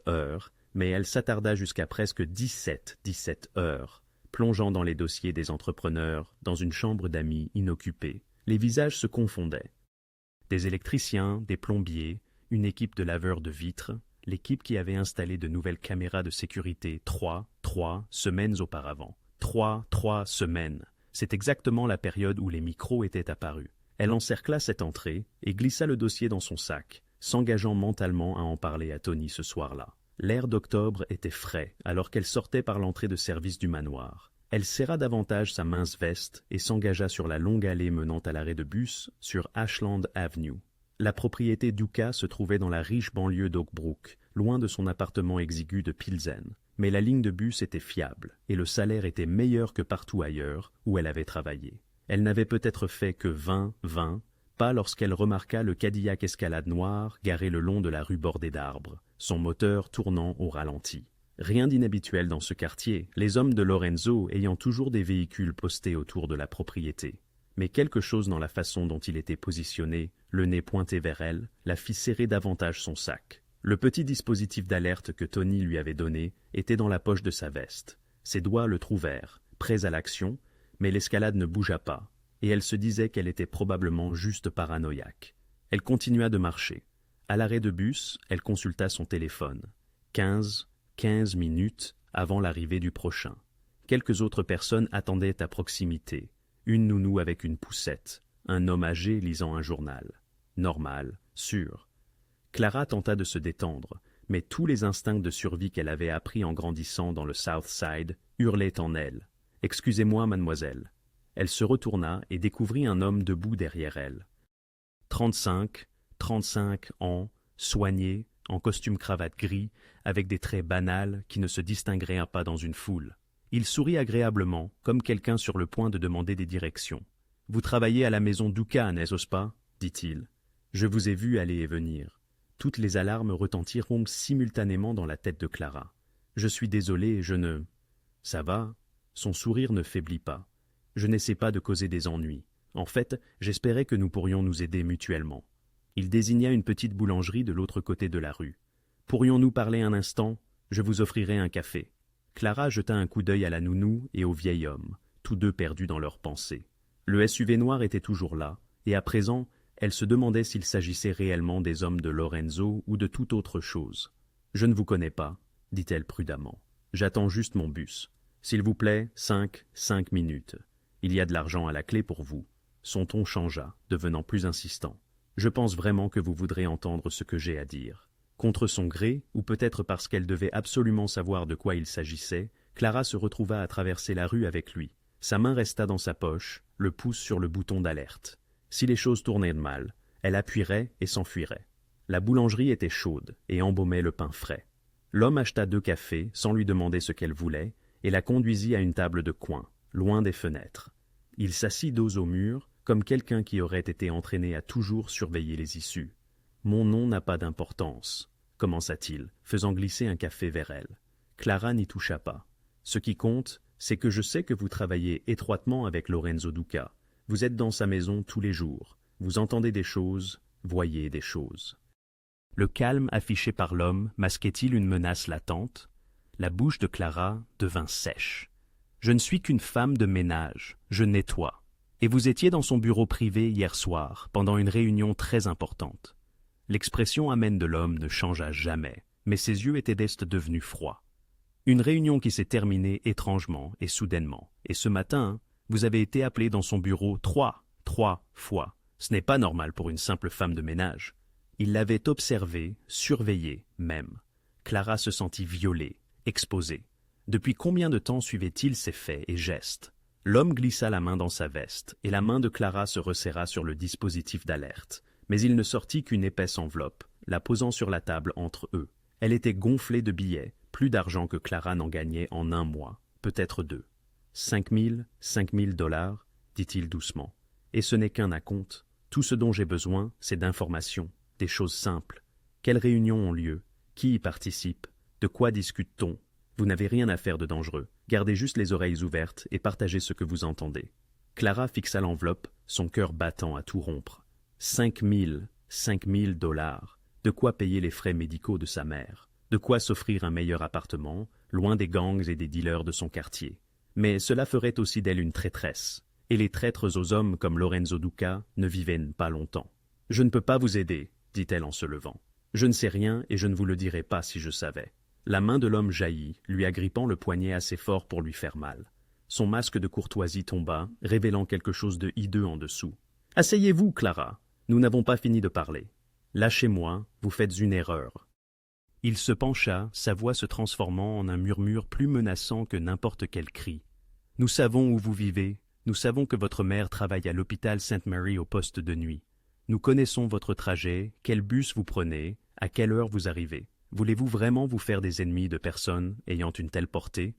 heures, mais elle s'attarda jusqu'à presque 17 heures, plongeant dans les dossiers des entrepreneurs, dans une chambre d'amis inoccupée. Les visages se confondaient. Des électriciens, des plombiers, une équipe de laveurs de vitres, l'équipe qui avait installé de nouvelles caméras de sécurité 3 semaines auparavant. 3 semaines. C'est exactement la période où les micros étaient apparus. Elle encercla cette entrée et glissa le dossier dans son sac, s'engageant mentalement à en parler à Tony ce soir-là. L'air d'octobre était frais alors qu'elle sortait par l'entrée de service du manoir. Elle serra davantage sa mince veste et s'engagea sur la longue allée menant à l'arrêt de bus sur Ashland Avenue. La propriété d'Uka se trouvait dans la riche banlieue d'Oak Brook, loin de son appartement exigu de Pilsen. Mais la ligne de bus était fiable et le salaire était meilleur que partout ailleurs où elle avait travaillé. Elle n'avait peut-être fait que 20, pas lorsqu'elle remarqua le Cadillac Escalade noir garé le long de la rue bordée d'arbres, son moteur tournant au ralenti. Rien d'inhabituel dans ce quartier, les hommes de Lorenzo ayant toujours des véhicules postés autour de la propriété. Mais quelque chose dans la façon dont il était positionné, le nez pointé vers elle, la fit serrer davantage son sac. Le petit dispositif d'alerte que Tony lui avait donné était dans la poche de sa veste. Ses doigts le trouvèrent, prêts à l'action, mais l'escalade ne bougea pas, et elle se disait qu'elle était probablement juste paranoïaque. Elle continua de marcher. À l'arrêt de bus, elle consulta son téléphone. 15 minutes avant l'arrivée du prochain. Quelques autres personnes attendaient à proximité. Une nounou avec une poussette, un homme âgé lisant un journal. Normal, sûr. Clara tenta de se détendre, mais tous les instincts de survie qu'elle avait appris en grandissant dans le South Side hurlaient en elle. « Excusez-moi, mademoiselle. » Elle se retourna et découvrit un homme debout derrière elle. 35 ans, soigné, en costume cravate gris, avec des traits banals qui ne se distingueraient pas dans une foule. Il sourit agréablement, comme quelqu'un sur le point de demander des directions. « Vous travaillez à la maison d'Uka, n'est-ce pas ?» dit-il. « Je vous ai vu aller et venir. » Toutes les alarmes retentiront simultanément dans la tête de Clara. « Je suis désolé, je ne... » « Ça va ?» Son sourire ne faiblit pas. « Je n'essaie pas de causer des ennuis. En fait, j'espérais que nous pourrions nous aider mutuellement. » Il désigna une petite boulangerie de l'autre côté de la rue. « Pourrions-nous parler un instant? Je vous offrirai un café. » Clara jeta un coup d'œil à la nounou et au vieil homme, tous deux perdus dans leurs pensées. Le SUV noir était toujours là, et à présent, elle se demandait s'il s'agissait réellement des hommes de Lorenzo ou de toute autre chose. « Je ne vous connais pas, » dit-elle prudemment. « J'attends juste mon bus. S'il vous plaît, 5 minutes. Il y a de l'argent à la clé pour vous. » Son ton changea, devenant plus insistant. « Je pense vraiment que vous voudrez entendre ce que j'ai à dire. » Contre son gré, ou peut-être parce qu'elle devait absolument savoir de quoi il s'agissait, Clara se retrouva à traverser la rue avec lui. Sa main resta dans sa poche, le pouce sur le bouton d'alerte. Si les choses tournaient mal, elle appuierait et s'enfuirait. La boulangerie était chaude et embaumait le pain frais. L'homme acheta 2 cafés sans lui demander ce qu'elle voulait et la conduisit à une table de coin, loin des fenêtres. Il s'assit dos au mur, comme quelqu'un qui aurait été entraîné à toujours surveiller les issues. « Mon nom n'a pas d'importance, » commença-t-il, faisant glisser un café vers elle. Clara n'y toucha pas. « Ce qui compte, c'est que je sais que vous travaillez étroitement avec Lorenzo Duca. Vous êtes dans sa maison tous les jours. Vous entendez des choses, voyez des choses. » Le calme affiché par l'homme masquait-il une menace latente? La bouche de Clara devint sèche. « Je ne suis qu'une femme de ménage, je nettoie. Et vous étiez dans son bureau privé hier soir, pendant une réunion très importante. L'expression amène de l'homme ne changea jamais, mais ses yeux étaient devenus froids. Une réunion qui s'est terminée étrangement et soudainement, et ce matin, vous avez été appelé dans son bureau trois fois. Ce n'est pas normal pour une simple femme de ménage. Il l'avait observé, surveillé même. Clara se sentit violée, exposée. Depuis combien de temps suivait-il ses faits et gestes? L'homme glissa la main dans sa veste, et la main de Clara se resserra sur le dispositif d'alerte. Mais il ne sortit qu'une épaisse enveloppe, la posant sur la table entre eux. Elle était gonflée de billets, plus d'argent que Clara n'en gagnait en un mois, peut-être 2. 5 000 $, dit-il doucement. Et ce n'est qu'un acompte. Tout ce dont j'ai besoin, c'est d'informations, des choses simples. Quelles réunions ont lieu? Qui y participe? De quoi discute-t-on? Vous n'avez rien à faire de dangereux. Gardez juste les oreilles ouvertes et partagez ce que vous entendez. Clara fixa l'enveloppe, son cœur battant à tout rompre. 5 000 $. De quoi payer les frais médicaux de sa mère. De quoi s'offrir un meilleur appartement, loin des gangs et des dealers de son quartier. Mais cela ferait aussi d'elle une traîtresse. Et les traîtres aux hommes comme Lorenzo Duca ne vivaient pas longtemps. « Je ne peux pas vous aider, » dit-elle en se levant. « Je ne sais rien et je ne vous le dirais pas si je savais. » La main de l'homme jaillit, lui agrippant le poignet assez fort pour lui faire mal. Son masque de courtoisie tomba, révélant quelque chose de hideux en dessous. « Asseyez-vous, Clara. Nous n'avons pas fini de parler. Lâchez-moi, vous faites une erreur. » Il se pencha, sa voix se transformant en un murmure plus menaçant que n'importe quel cri. « Nous savons où vous vivez. Nous savons que votre mère travaille à l'hôpital Sainte Mary au poste de nuit. Nous connaissons votre trajet, quel bus vous prenez, à quelle heure vous arrivez. Voulez-vous vraiment vous faire des ennemis de personnes ayant une telle portée? »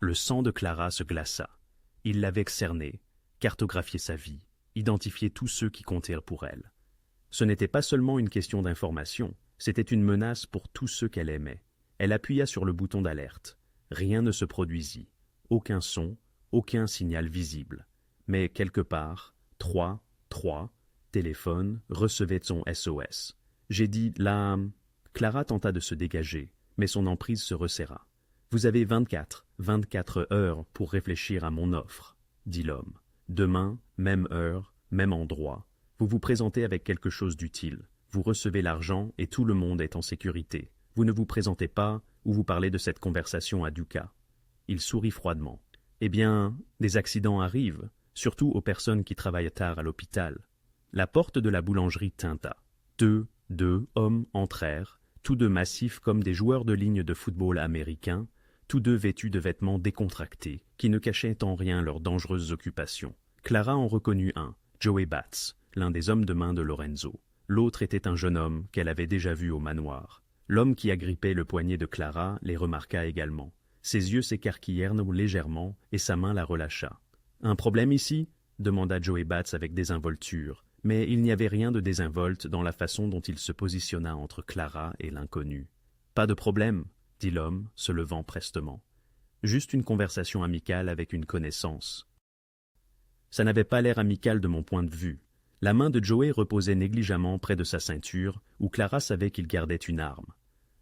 Le sang de Clara se glaça. Il l'avait cernée, cartographié sa vie, identifié tous ceux qui comptèrent pour elle. Ce n'était pas seulement une question d'information, c'était une menace pour tous ceux qu'elle aimait. Elle appuya sur le bouton d'alerte. Rien ne se produisit. Aucun son, aucun signal visible. Mais quelque part, 3, téléphone, recevait son SOS. J'ai dit là... Clara tenta de se dégager, mais son emprise se resserra. « Vous avez 24 heures pour réfléchir à mon offre, » dit l'homme. « Demain, même heure, même endroit. Vous vous présentez avec quelque chose d'utile. Vous recevez l'argent et tout le monde est en sécurité. Vous ne vous présentez pas ou vous parlez de cette conversation à Duca. » Il sourit froidement. « Eh bien, des accidents arrivent, surtout aux personnes qui travaillent tard à l'hôpital. » La porte de la boulangerie tinta. Deux hommes entrèrent, tous deux massifs comme des joueurs de ligne de football américains, tous deux vêtus de vêtements décontractés, qui ne cachaient en rien leurs dangereuses occupations. Clara en reconnut un, Joey Batts, l'un des hommes de main de Lorenzo. L'autre était un jeune homme qu'elle avait déjà vu au manoir. L'homme qui agrippait le poignet de Clara les remarqua également. Ses yeux s'écarquillèrent légèrement et sa main la relâcha. « Un problème ici ?» demanda Joey Batts avec désinvolture. Mais il n'y avait rien de désinvolte dans la façon dont il se positionna entre Clara et l'inconnu. « Pas de problème, » dit l'homme, se levant prestement. « Juste une conversation amicale avec une connaissance. » Ça n'avait pas l'air amical de mon point de vue. La main de Joey reposait négligemment près de sa ceinture, où Clara savait qu'il gardait une arme.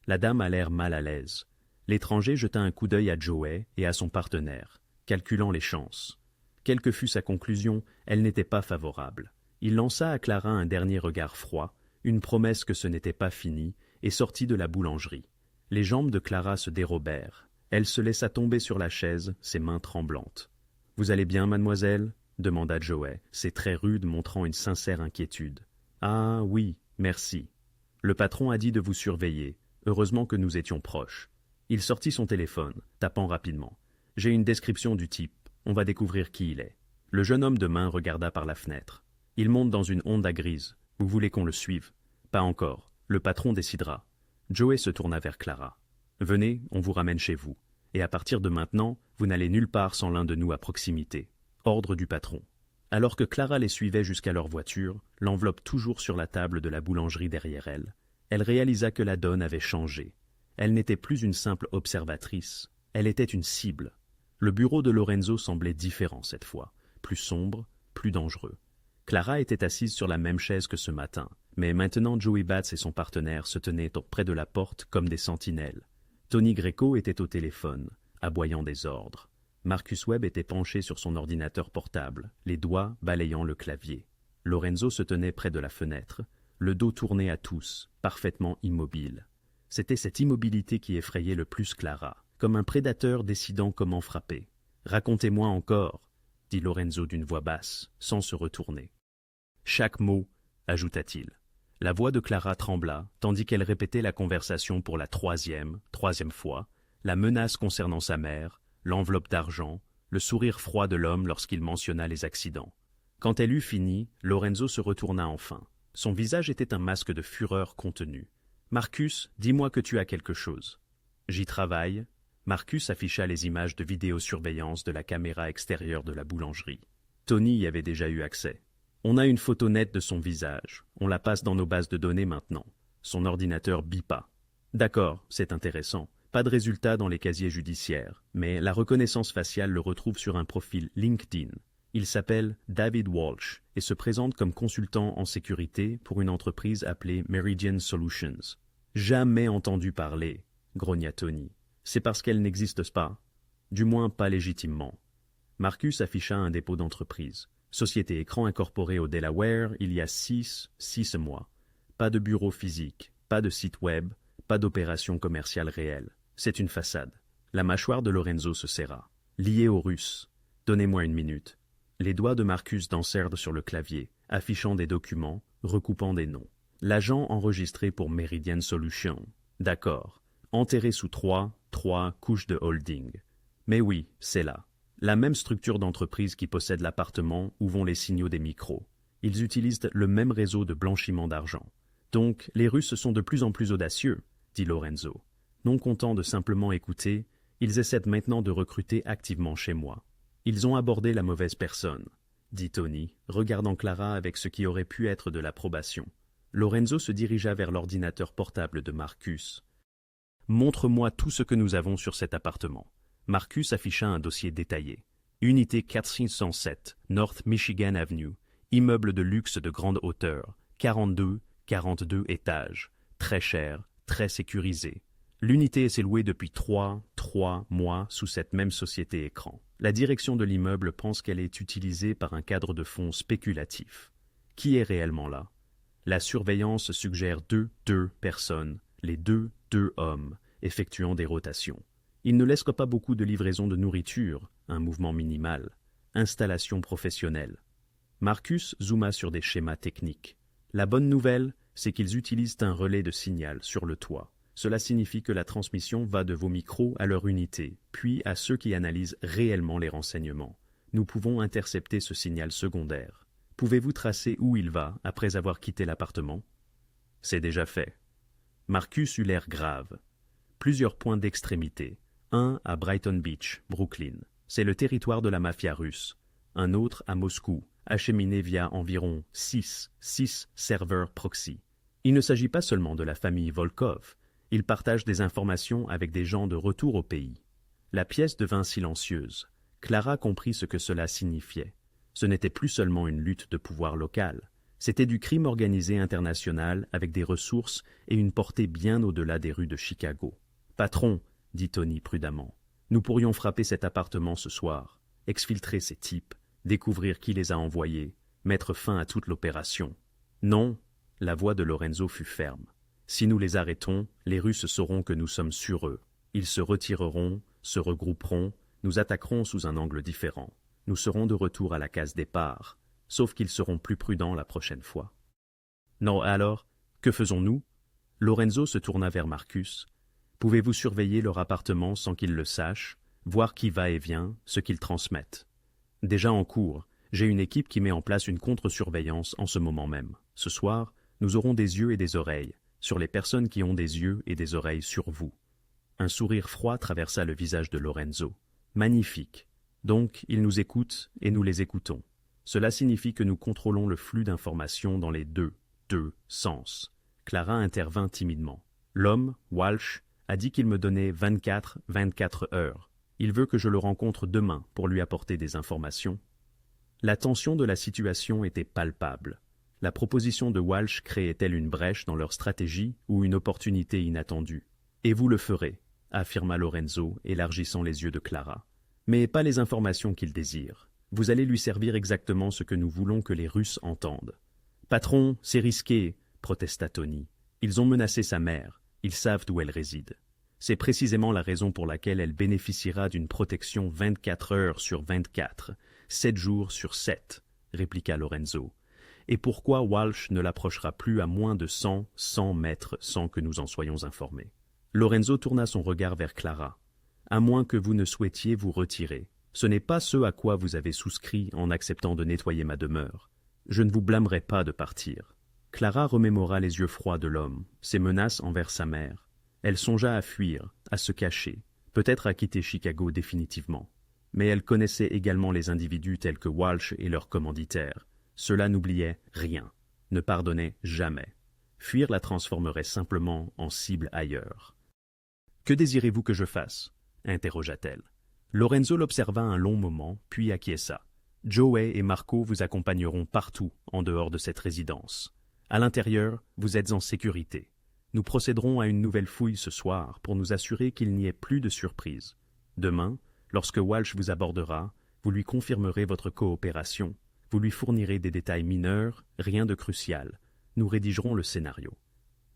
La dame a l'air mal à l'aise. L'étranger jeta un coup d'œil à Joey et à son partenaire, calculant les chances. Quelle que fût sa conclusion, elle n'était pas favorable. Il lança à Clara un dernier regard froid, une promesse que ce n'était pas fini, et sortit de la boulangerie. Les jambes de Clara se dérobèrent. Elle se laissa tomber sur la chaise, ses mains tremblantes. « Vous allez bien, mademoiselle ?» demanda Joey, ses traits rudes montrant une sincère inquiétude. « Ah oui, merci. Le patron a dit de vous surveiller. Heureusement que nous étions proches. » Il sortit son téléphone, tapant rapidement. « J'ai une description du type. On va découvrir qui il est. » Le jeune homme de main regarda par la fenêtre. Il monte dans une Honda grise. Vous voulez qu'on le suive? Pas encore. Le patron décidera. Joey se tourna vers Clara. Venez, on vous ramène chez vous. Et à partir de maintenant, vous n'allez nulle part sans l'un de nous à proximité. Ordre du patron. Alors que Clara les suivait jusqu'à leur voiture, l'enveloppe toujours sur la table de la boulangerie derrière elle, elle réalisa que la donne avait changé. Elle n'était plus une simple observatrice, elle était une cible. Le bureau de Lorenzo semblait différent cette fois, plus sombre, plus dangereux. Clara était assise sur la même chaise que ce matin, mais maintenant Joey Batts et son partenaire se tenaient près de la porte comme des sentinelles. Tony Greco était au téléphone, aboyant des ordres. Marcus Webb était penché sur son ordinateur portable, les doigts balayant le clavier. Lorenzo se tenait près de la fenêtre, le dos tourné à tous, parfaitement immobile. C'était cette immobilité qui effrayait le plus Clara, comme un prédateur décidant comment frapper. « Racontez-moi encore » dit Lorenzo d'une voix basse, sans se retourner. « Chaque mot » ajouta-t-il. La voix de Clara trembla, tandis qu'elle répétait la conversation pour la troisième fois, la menace concernant sa mère, l'enveloppe d'argent, le sourire froid de l'homme lorsqu'il mentionna les accidents. Quand elle eut fini, Lorenzo se retourna enfin. Son visage était un masque de fureur contenue. « Marcus, dis-moi que tu as quelque chose. »« J'y travaille. » Marcus afficha les images de vidéosurveillance de la caméra extérieure de la boulangerie. Tony y avait déjà eu accès. « On a une photo nette de son visage. On la passe dans nos bases de données maintenant. » Son ordinateur bipa. « D'accord, c'est intéressant. Pas de résultat dans les casiers judiciaires, mais la reconnaissance faciale le retrouve sur un profil LinkedIn. Il s'appelle David Walsh et se présente comme consultant en sécurité pour une entreprise appelée Meridian Solutions. « Jamais entendu parler, » grogna Tony. « C'est parce qu'elle n'existe pas. Du moins pas légitimement. » Marcus afficha un dépôt d'entreprise. Société écran incorporée au Delaware il y a 6 mois. Pas de bureau physique, pas de site web, pas d'opération commerciale réelle. C'est une façade. La mâchoire de Lorenzo se serra. Lié aux Russes. Donnez-moi une minute. Les doigts de Marcus dansèrent sur le clavier, affichant des documents, recoupant des noms. L'agent enregistré pour Meridian Solutions. D'accord. Enterré sous trois couches de holding. Mais oui, c'est là. La même structure d'entreprise qui possède l'appartement où vont les signaux des micros. Ils utilisent le même réseau de blanchiment d'argent. Donc, les Russes sont de plus en plus audacieux, dit Lorenzo. Non contents de simplement écouter, ils essaient maintenant de recruter activement chez moi. Ils ont abordé la mauvaise personne, dit Tony, regardant Clara avec ce qui aurait pu être de l'approbation. Lorenzo se dirigea vers l'ordinateur portable de Marcus. « Montre-moi tout ce que nous avons sur cet appartement. » Marcus afficha un dossier détaillé. Unité 407, North Michigan Avenue, immeuble de luxe de grande hauteur, 42 étages, très cher, très sécurisé. L'unité s'est louée depuis 3 mois sous cette même société écran. La direction de l'immeuble pense qu'elle est utilisée par un cadre de fonds spéculatif. Qui est réellement là? La surveillance suggère deux personnes, les deux hommes, effectuant des rotations. Il ne laisse pas beaucoup de livraison de nourriture, un mouvement minimal. Installation professionnelle. Marcus zooma sur des schémas techniques. La bonne nouvelle, c'est qu'ils utilisent un relais de signal sur le toit. Cela signifie que la transmission va de vos micros à leur unité, puis à ceux qui analysent réellement les renseignements. Nous pouvons intercepter ce signal secondaire. Pouvez-vous tracer où il va après avoir quitté l'appartement? C'est déjà fait. Marcus eut l'air grave. Plusieurs points d'extrémité. Un à Brighton Beach, Brooklyn. C'est le territoire de la mafia russe. Un autre à Moscou, acheminé via environ 6 serveurs proxy. Il ne s'agit pas seulement de la famille Volkov. Ils partagent des informations avec des gens de retour au pays. La pièce devint silencieuse. Clara comprit ce que cela signifiait. Ce n'était plus seulement une lutte de pouvoir local. C'était du crime organisé international avec des ressources et une portée bien au-delà des rues de Chicago. « Patron », dit Tony prudemment, « nous pourrions frapper cet appartement ce soir, exfiltrer ces types, découvrir qui les a envoyés, mettre fin à toute l'opération. » Non, la voix de Lorenzo fut ferme. Si nous les arrêtons, les Russes sauront que nous sommes sur eux. Ils se retireront, se regrouperont, nous attaqueront sous un angle différent. Nous serons de retour à la case départ, sauf qu'ils seront plus prudents la prochaine fois. Non, alors, que faisons-nous? Lorenzo se tourna vers Marcus. Pouvez-vous surveiller leur appartement sans qu'ils le sachent, voir qui va et vient, ce qu'ils transmettent? Déjà en cours, j'ai une équipe qui met en place une contre-surveillance en ce moment même. Ce soir, nous aurons des yeux et des oreilles sur les personnes qui ont des yeux et des oreilles sur vous. Un sourire froid traversa le visage de Lorenzo. Magnifique. Donc, ils nous écoutent et nous les écoutons. Cela signifie que nous contrôlons le flux d'informations dans les deux sens. Clara intervint timidement. L'homme, Walsh, a dit qu'il me donnait 24 heures. Il veut que je le rencontre demain pour lui apporter des informations. La tension de la situation était palpable. La proposition de Walsh créait-elle une brèche dans leur stratégie ou une opportunité inattendue? « Et vous le ferez », affirma Lorenzo, élargissant les yeux de Clara. « Mais pas les informations qu'il désire. Vous allez lui servir exactement ce que nous voulons que les Russes entendent. »« Patron, c'est risqué. protesta Tony. Ils ont menacé sa mère, ils savent où elle réside. C'est précisément la raison pour laquelle elle bénéficiera d'une protection 24 heures sur 24, 7 jours sur 7, répliqua Lorenzo. Et pourquoi Walsh ne l'approchera plus à moins de 100 mètres sans que nous en soyons informés. Lorenzo tourna son regard vers Clara. À moins que vous ne souhaitiez vous retirer. Ce n'est pas ce à quoi vous avez souscrit en acceptant de nettoyer ma demeure. Je ne vous blâmerai pas de partir. Clara remémora les yeux froids de l'homme, ses menaces envers sa mère. Elle songea à fuir, à se cacher, peut-être à quitter Chicago définitivement. Mais elle connaissait également les individus tels que Walsh et leurs commanditaires. Ceux-là n'oubliaient rien, ne pardonnaient jamais. Fuir la transformerait simplement en cible ailleurs. « Que désirez-vous que je fasse » interrogea-t-elle. Lorenzo l'observa un long moment, puis acquiesça. « Joey et Marco vous accompagneront partout en dehors de cette résidence. À l'intérieur, vous êtes en sécurité. Nous procéderons à une nouvelle fouille ce soir pour nous assurer qu'il n'y ait plus de surprises. Demain, lorsque Walsh vous abordera, vous lui confirmerez votre coopération. Vous lui fournirez des détails mineurs, rien de crucial. Nous rédigerons le scénario.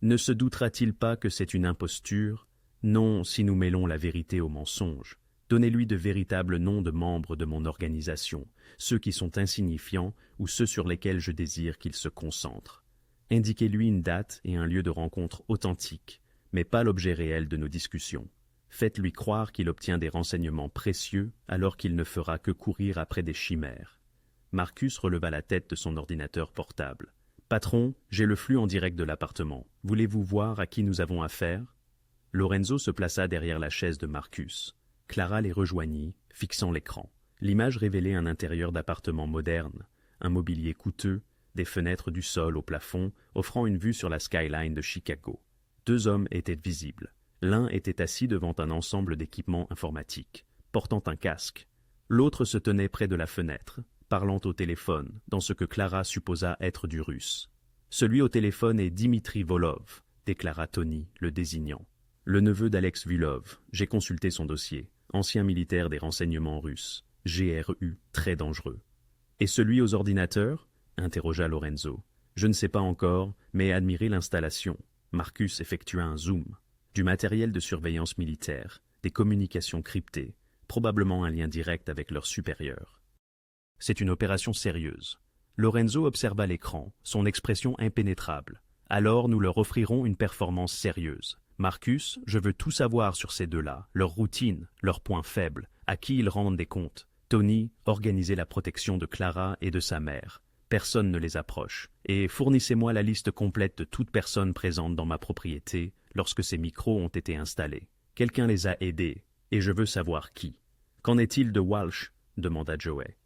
Ne se doutera-t-il pas que c'est une imposture? Non, si nous mêlons la vérité au mensonge. Donnez-lui de véritables noms de membres de mon organisation, ceux qui sont insignifiants ou ceux sur lesquels je désire qu'il se concentre. Indiquez-lui une date et un lieu de rencontre authentique, mais pas l'objet réel de nos discussions. Faites-lui croire qu'il obtient des renseignements précieux alors qu'il ne fera que courir après des chimères. Marcus releva la tête de son ordinateur portable. « Patron, j'ai le flux en direct de l'appartement. Voulez-vous voir à qui nous avons affaire ?» Lorenzo se plaça derrière la chaise de Marcus. Clara les rejoignit, fixant l'écran. L'image révélait un intérieur d'appartement moderne, un mobilier coûteux, des fenêtres du sol au plafond, offrant une vue sur la skyline de Chicago. 2 hommes étaient visibles. L'un était assis devant un ensemble d'équipements informatiques, portant un casque. L'autre se tenait près de la fenêtre, parlant au téléphone, dans ce que Clara supposa être du russe. « Celui au téléphone est Dimitri Volov », déclara Tony, le désignant. « Le neveu d'Alex Vulov. J'ai consulté son dossier. Ancien militaire des renseignements russes. GRU, très dangereux. »« Et celui aux ordinateurs ?» interrogea Lorenzo. « Je ne sais pas encore, mais admirez l'installation. » Marcus effectua un zoom. Du matériel de surveillance militaire, des communications cryptées, probablement un lien direct avec leur supérieur. C'est une opération sérieuse. Lorenzo observa l'écran, son expression impénétrable. Alors nous leur offrirons une performance sérieuse. Marcus, je veux tout savoir sur ces deux-là, leur routine, leurs points faibles, à qui ils rendent des comptes. Tony, organisez la protection de Clara et de sa mère. Personne ne les approche. Et fournissez-moi la liste complète de toute personne présente dans ma propriété lorsque ces micros ont été installés. Quelqu'un les a aidés, et je veux savoir qui. Qu'en est-il de Walsh? Demanda Joey.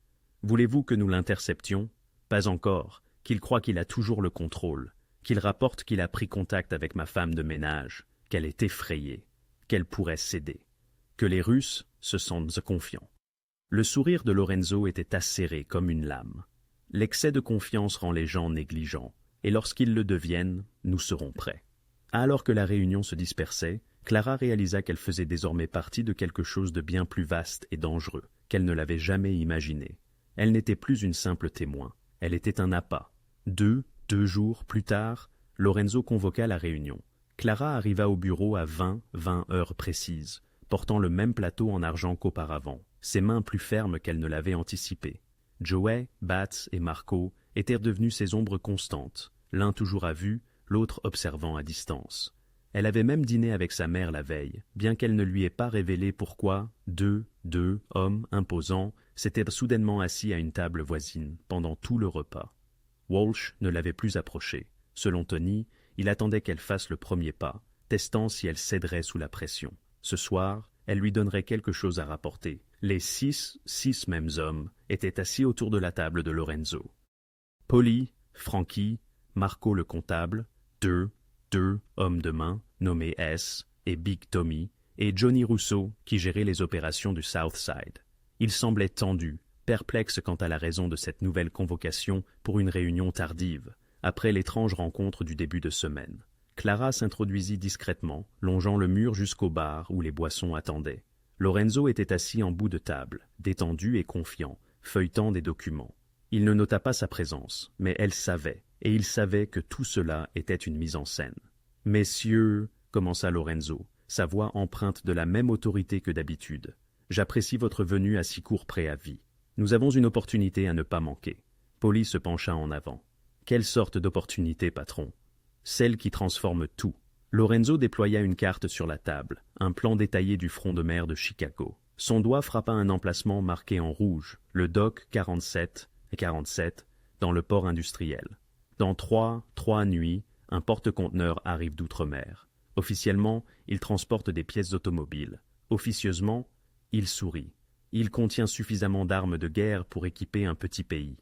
Voulez-vous que nous l'interceptions? Pas encore, qu'il croit qu'il a toujours le contrôle, qu'il rapporte qu'il a pris contact avec ma femme de ménage, qu'elle est effrayée, qu'elle pourrait céder, que les Russes se sentent confiants. Le sourire de Lorenzo était acéré comme une lame. L'excès de confiance rend les gens négligents, et lorsqu'ils le deviennent, nous serons prêts. Alors que la réunion se dispersait, Clara réalisa qu'elle faisait désormais partie de quelque chose de bien plus vaste et dangereux, qu'elle ne l'avait jamais imaginé. Elle n'était plus une simple témoin, elle était un appât. 2 jours plus tard, Lorenzo convoqua la réunion. Clara arriva au bureau à 20 heures précises, portant le même plateau en argent qu'auparavant, ses mains plus fermes qu'elle ne l'avait anticipé. Joey, Bats et Marco étaient devenus ses ombres constantes, l'un toujours à vue, l'autre observant à distance. Elle avait même dîné avec sa mère la veille, bien qu'elle ne lui ait pas révélé pourquoi deux hommes imposants s'étaient soudainement assis à une table voisine pendant tout le repas. Walsh ne l'avait plus approchée. Selon Tony, il attendait qu'elle fasse le premier pas, testant si elle céderait sous la pression. Ce soir, elle lui donnerait quelque chose à rapporter. Les six mêmes hommes étaient assis autour de la table de Lorenzo. Polly, Frankie, Marco le comptable, deux hommes de main, nommés S et Big Tommy, et Johnny Russo, qui gérait les opérations du Southside. Il semblait tendu, perplexe quant à la raison de cette nouvelle convocation pour une réunion tardive, après l'étrange rencontre du début de semaine. Clara s'introduisit discrètement, longeant le mur jusqu'au bar où les boissons attendaient. Lorenzo était assis en bout de table, détendu et confiant, feuilletant des documents. Il ne nota pas sa présence, mais elle savait, et il savait que tout cela était une mise en scène. « Messieurs, commença Lorenzo, sa voix empreinte de la même autorité que d'habitude, j'apprécie votre venue à si court préavis. Nous avons une opportunité à ne pas manquer. » Paulie se pencha en avant. « Quelle sorte d'opportunité, patron ?»« Celle qui transforme tout. » Lorenzo déploya une carte sur la table, un plan détaillé du front de mer de Chicago. Son doigt frappa un emplacement marqué en rouge, le dock 47 et 47, dans le port industriel. Dans trois nuits, un porte-conteneur arrive d'outre-mer. Officiellement, il transporte des pièces automobiles. Officieusement, il sourit. Il contient suffisamment d'armes de guerre pour équiper un petit pays.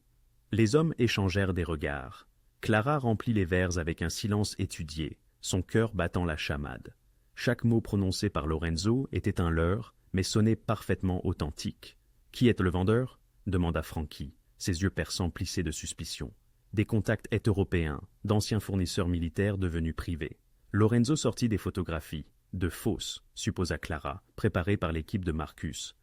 Les hommes échangèrent des regards. Clara remplit les verres avec un silence étudié, son cœur battant la chamade. Chaque mot prononcé par Lorenzo était un leurre, mais sonnait parfaitement authentique. « Qui est le vendeur ?» demanda Frankie, ses yeux perçants plissés de suspicion. « Des contacts européens, d'anciens fournisseurs militaires devenus privés. » Lorenzo sortit des photographies, de fausses, supposa Clara, préparées par l'équipe de Marcus.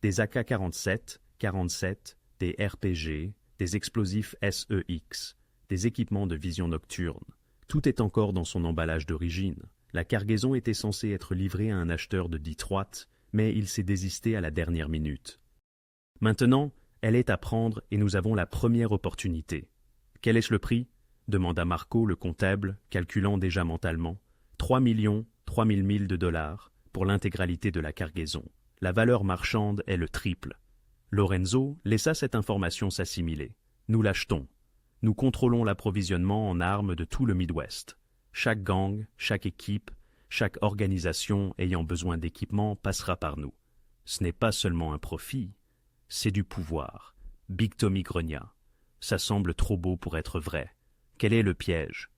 Des AK-47, 47, des RPG, des explosifs SEX, des équipements de vision nocturne. Tout est encore dans son emballage d'origine. La cargaison était censée être livrée à un acheteur de Detroit, mais il s'est désisté à la dernière minute. Maintenant, elle est à prendre et nous avons la première opportunité. Quel est-ce le prix ? Demanda Marco, le comptable, calculant déjà mentalement. 3 000 000 de dollars pour l'intégralité de la cargaison. La valeur marchande est le triple. Lorenzo laissa cette information s'assimiler. Nous l'achetons. Nous contrôlons l'approvisionnement en armes de tout le Midwest. Chaque gang, chaque équipe, chaque organisation ayant besoin d'équipement passera par nous. Ce n'est pas seulement un profit, c'est du pouvoir. Big Tommy grogna. Ça semble trop beau pour être vrai. Quel est le piège ?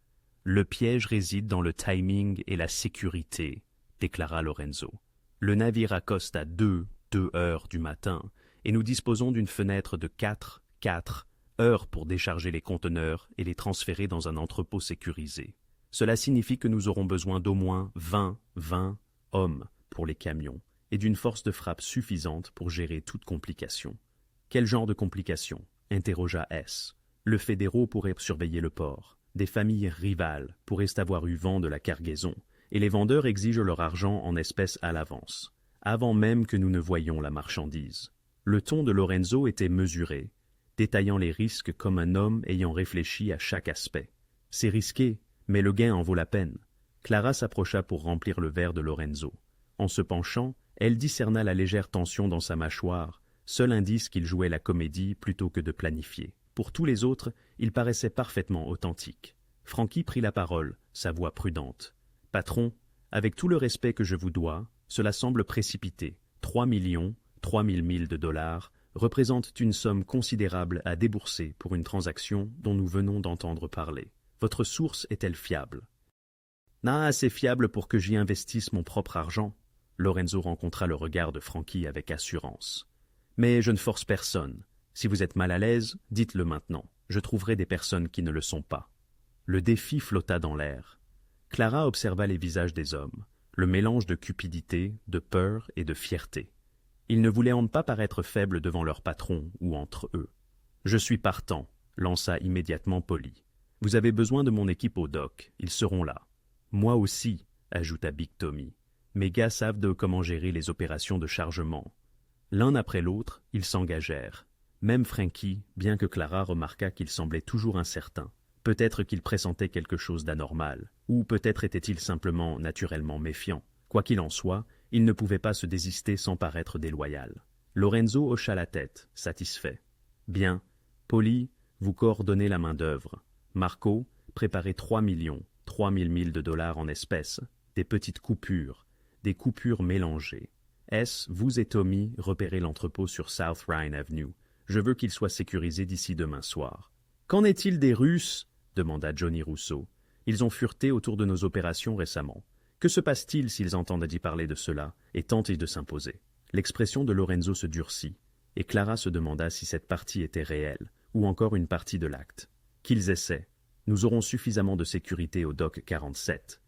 Le piège réside dans le timing et la sécurité, déclara Lorenzo. Le navire accoste à 2 heures du matin et nous disposons d'une fenêtre de 4 heures pour décharger les conteneurs et les transférer dans un entrepôt sécurisé. Cela signifie que nous aurons besoin d'au moins 20 hommes pour les camions et d'une force de frappe suffisante pour gérer toute complication. Quel genre de complication ? Interrogea S. Le fédéraux pourrait surveiller le port. Des familles rivales pourraient avoir eu vent de la cargaison, et les vendeurs exigent leur argent en espèces à l'avance, avant même que nous ne voyions la marchandise. Le ton de Lorenzo était mesuré, détaillant les risques comme un homme ayant réfléchi à chaque aspect. C'est risqué, mais le gain en vaut la peine. Clara s'approcha pour remplir le verre de Lorenzo. En se penchant, elle discerna la légère tension dans sa mâchoire, seul indice qu'il jouait la comédie plutôt que de planifier. Pour tous les autres, il paraissait parfaitement authentique. Frankie prit la parole, sa voix prudente. « Patron, avec tout le respect que je vous dois, cela semble précipité. 3 000 000 de dollars représentent une somme considérable à débourser pour une transaction dont nous venons d'entendre parler. Votre source est-elle fiable ?»« Ah, assez fiable pour que j'y investisse mon propre argent. » Lorenzo rencontra le regard de Frankie avec assurance. « Mais je ne force personne. Si vous êtes mal à l'aise, dites-le maintenant. Je trouverai des personnes qui ne le sont pas. » Le défi flotta dans l'air. Clara observa les visages des hommes, le mélange de cupidité, de peur et de fierté. Ils ne voulaient pas paraître faibles devant leur patron ou entre eux. « Je suis partant », lança immédiatement Paulie. « Vous avez besoin de mon équipe au dock, ils seront là. »« Moi aussi », ajouta Big Tommy. « Mes gars savent de comment gérer les opérations de chargement. » L'un après l'autre, ils s'engagèrent. Même Frankie, bien que Clara remarqua qu'il semblait toujours incertain. Peut-être qu'il pressentait quelque chose d'anormal, ou peut-être était-il simplement naturellement méfiant. Quoi qu'il en soit, il ne pouvait pas se désister sans paraître déloyal. Lorenzo hocha la tête, satisfait. « Bien. Paulie, vous coordonnez la main-d'œuvre. Marco, préparez 3 000 000 de dollars en espèces, des petites coupures, des coupures mélangées. S, vous et Tommy, repérez l'entrepôt sur South Rhine Avenue. Je veux qu'il soit sécurisé d'ici demain soir. »« Qu'en est-il des Russes ?» demanda Johnny Rousseau. « Ils ont fureté autour de nos opérations récemment. Que se passe-t-il s'ils entendent d'y parler de cela et tentent de s'imposer ?» L'expression de Lorenzo se durcit, et Clara se demanda si cette partie était réelle, ou encore une partie de l'acte. Qu'ils essaient. Nous aurons suffisamment de sécurité au dock 47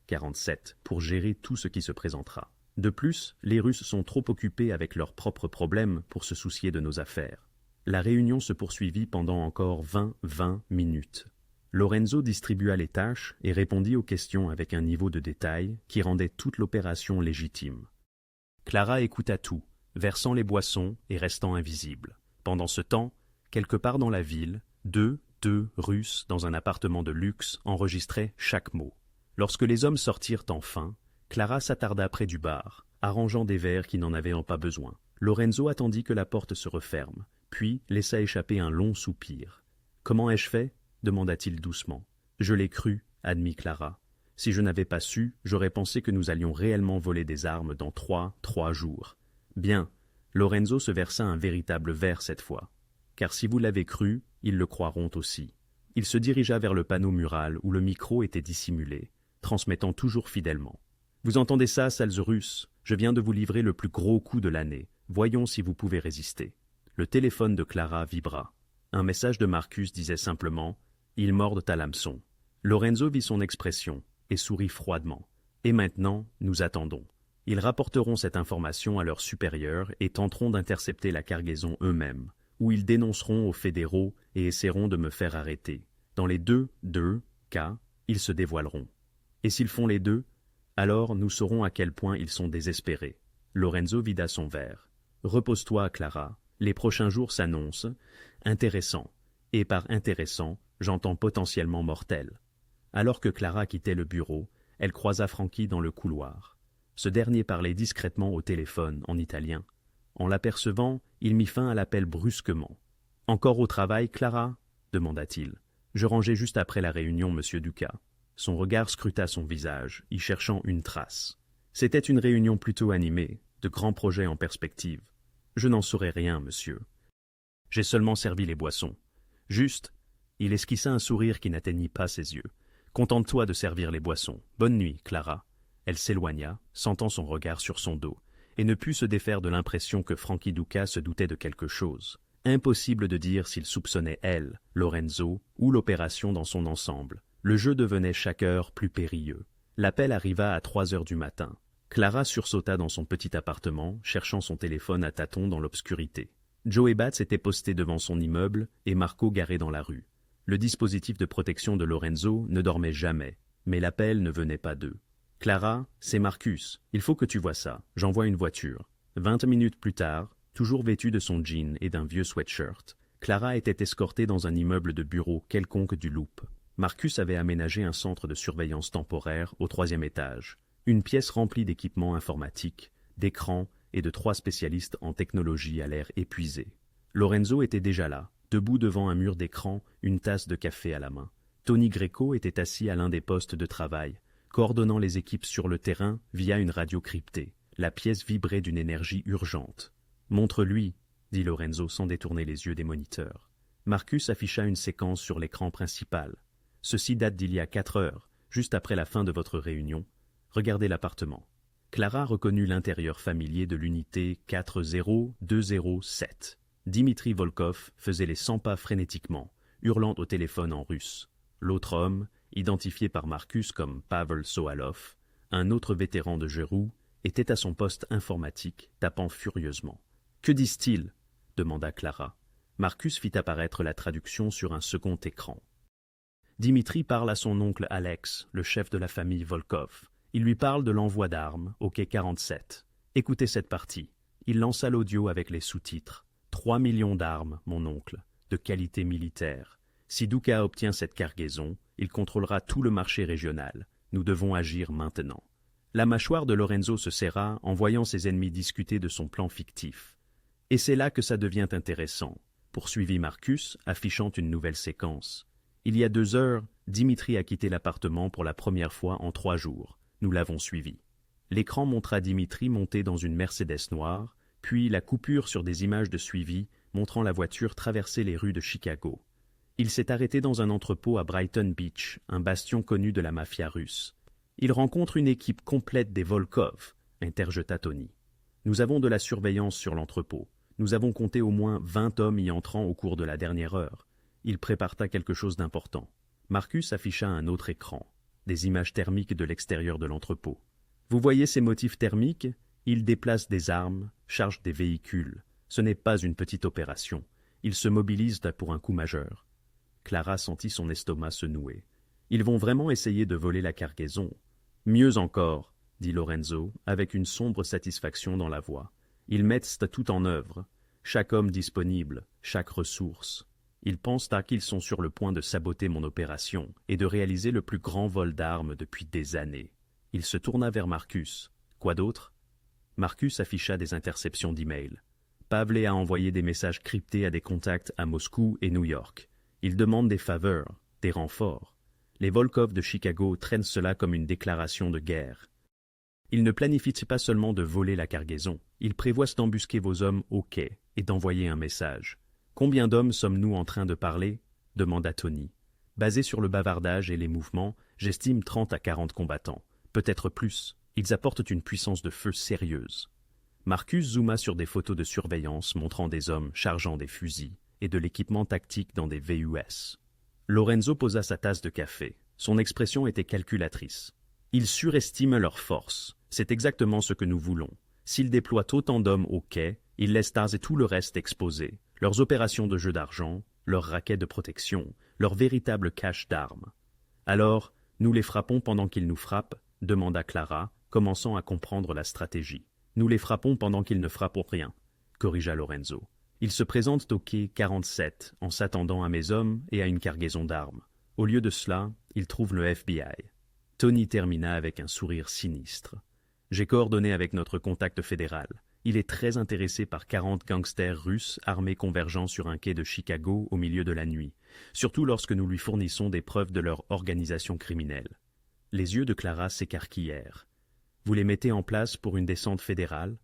pour gérer tout ce qui se présentera. De plus, les Russes sont trop occupés avec leurs propres problèmes pour se soucier de nos affaires. La réunion se poursuivit pendant encore 20 minutes. Lorenzo distribua les tâches et répondit aux questions avec un niveau de détail qui rendait toute l'opération légitime. Clara écouta tout, versant les boissons et restant invisible. Pendant ce temps, quelque part dans la ville, deux Russes dans un appartement de luxe enregistraient chaque mot. Lorsque les hommes sortirent enfin, Clara s'attarda près du bar, arrangeant des verres qui n'en avaient pas besoin. Lorenzo attendit que la porte se referme, puis laissa échapper un long soupir. « Comment ai-je fait » demanda-t-il doucement. « Je l'ai cru, » admit Clara. « Si je n'avais pas su, j'aurais pensé que nous allions réellement voler des armes dans trois jours. » Bien, Lorenzo se versa un véritable verre cette fois. Car si vous l'avez cru, ils le croiront aussi. Il se dirigea vers le panneau mural où le micro était dissimulé, transmettant toujours fidèlement. « Vous entendez ça, sales Russes? Je viens de vous livrer le plus gros coup de l'année. Voyons si vous pouvez résister. » Le téléphone de Clara vibra. Un message de Marcus disait simplement « Ils mordent à l'hameçon ». Lorenzo vit son expression et sourit froidement. « Et maintenant, nous attendons. Ils rapporteront cette information à leurs supérieurs et tenteront d'intercepter la cargaison eux-mêmes, où ils dénonceront aux fédéraux et essaieront de me faire arrêter. Dans les deux cas, ils se dévoileront. Et s'ils font les deux, alors nous saurons à quel point ils sont désespérés. » Lorenzo vida son verre. « Repose-toi, Clara. Les prochains jours s'annoncent intéressants. Et par intéressant, j'entends potentiellement mortel. » Alors que Clara quittait le bureau, elle croisa Frankie dans le couloir. Ce dernier parlait discrètement au téléphone en italien. En l'apercevant, il mit fin à l'appel brusquement. « Encore au travail, Clara » demanda-t-il. « Je rangeais juste après la réunion, monsieur Ducas. » Son regard scruta son visage, y cherchant une trace. C'était une réunion plutôt animée, de grands projets en perspective. « Je n'en saurais rien, monsieur. J'ai seulement servi les boissons. Juste, il esquissa un sourire qui n'atteignit pas ses yeux. « Contente-toi de servir les boissons. Bonne nuit, Clara. » Elle s'éloigna, sentant son regard sur son dos, et ne put se défaire de l'impression que Frankie Ducas se doutait de quelque chose. Impossible de dire s'il soupçonnait elle, Lorenzo, ou l'opération dans son ensemble. Le jeu devenait chaque heure plus périlleux. L'appel arriva à 3 heures du matin. Clara sursauta dans son petit appartement, cherchant son téléphone à tâtons dans l'obscurité. Joe Batts était posté devant son immeuble et Marco garé dans la rue. Le dispositif de protection de Lorenzo ne dormait jamais, mais l'appel ne venait pas d'eux. « Clara, c'est Marcus. Il faut que tu vois ça. J'envoie une voiture. » 20 minutes plus tard, toujours vêtue de son jean et d'un vieux sweatshirt, Clara était escortée dans un immeuble de bureau quelconque du Loop. Marcus avait aménagé un centre de surveillance temporaire au 3e étage. Une pièce remplie d'équipements informatiques, d'écrans et de 3 spécialistes en technologie à l'air épuisé. Lorenzo était déjà là, debout devant un mur d'écran, une tasse de café à la main. Tony Greco était assis à l'un des postes de travail, coordonnant les équipes sur le terrain via une radio cryptée. La pièce vibrait d'une énergie urgente. « Montre-lui » dit Lorenzo sans détourner les yeux des moniteurs. Marcus afficha une séquence sur l'écran principal. « Ceci date d'il y a 4 heures, juste après la fin de votre réunion. Regardez l'appartement. » Clara reconnut l'intérieur familier de l'unité 40207. Dimitri Volkov faisait les 100 pas frénétiquement, hurlant au téléphone en russe. L'autre homme, identifié par Marcus comme Pavel Soalov, un autre vétéran de Géroux, était à son poste informatique, tapant furieusement. « Que disent-ils » demanda Clara. Marcus fit apparaître la traduction sur un second écran. Dimitri parle à son oncle Alex, le chef de la famille Volkov. Il lui parle de l'envoi d'armes au quai 47. Écoutez cette partie. Il lança l'audio avec les sous-titres. 3 millions d'armes, mon oncle, de qualité militaire. Si Ducas obtient cette cargaison, il contrôlera tout le marché régional. Nous devons agir maintenant. La mâchoire de Lorenzo se serra en voyant ses ennemis discuter de son plan fictif. Et c'est là que ça devient intéressant, poursuivit Marcus, affichant une nouvelle séquence. Il y a 2 heures, Dimitri a quitté l'appartement pour la première fois en 3 jours. Nous l'avons suivi. L'écran montra Dimitri monté dans une Mercedes noire, puis la coupure sur des images de suivi montrant la voiture traverser les rues de Chicago. Il s'est arrêté dans un entrepôt à Brighton Beach, un bastion connu de la mafia russe. Il rencontre une équipe complète des Volkov, interjeta Tony. Nous avons de la surveillance sur l'entrepôt. Nous avons compté au moins 20 hommes y entrant au cours de la dernière heure. Il préparta quelque chose d'important. Marcus afficha un autre écran, des images thermiques de l'extérieur de l'entrepôt. Vous voyez ces motifs thermiques? Ils déplacent des armes, chargent des véhicules. Ce n'est pas une petite opération. Ils se mobilisent pour un coup majeur. Clara sentit son estomac se nouer. Ils vont vraiment essayer de voler la cargaison. Mieux encore, dit Lorenzo, avec une sombre satisfaction dans la voix. Ils mettent tout en œuvre, chaque homme disponible, chaque ressource. Ils pensent qu'ils sont sur le point de saboter mon opération et de réaliser le plus grand vol d'armes depuis des années. Il se tourna vers Marcus. Quoi d'autre? Marcus afficha des interceptions d'emails. Pavle a envoyé des messages cryptés à des contacts à Moscou et New York. Il demande des faveurs, des renforts. Les Volkov de Chicago traînent cela comme une déclaration de guerre. Ils ne planifient pas seulement de voler la cargaison, ils prévoient d'embusquer vos hommes au quai et d'envoyer un message. Combien d'hommes sommes-nous en train de parler? Demanda Tony. Basé sur le bavardage et les mouvements, j'estime 30 à 40 combattants. Peut-être plus. Ils apportent une puissance de feu sérieuse. Marcus zooma sur des photos de surveillance montrant des hommes chargeant des fusils et de l'équipement tactique dans des VUS. Lorenzo posa sa tasse de café. Son expression était calculatrice. Ils surestiment leur force. C'est exactement ce que nous voulons. S'ils déploient autant d'hommes au quai, ils laissent et tout le reste exposé. Leurs opérations de jeu d'argent, leurs raquettes de protection, leur véritable cache d'armes. Alors, nous les frappons pendant qu'ils nous frappent, demanda Clara, commençant à comprendre la stratégie. Nous les frappons pendant qu'ils ne frappent rien, corrigea Lorenzo. Ils se présentent au quai 47 en s'attendant à mes hommes et à une cargaison d'armes. Au lieu de cela, ils trouvent le FBI. Tony termina avec un sourire sinistre. J'ai coordonné avec notre contact fédéral. Il est très intéressé par 40 gangsters russes armés convergeant sur un quai de Chicago au milieu de la nuit, surtout lorsque nous lui fournissons des preuves de leur organisation criminelle. Les yeux de Clara s'écarquillèrent. Vous les mettez en place pour une descente fédérale?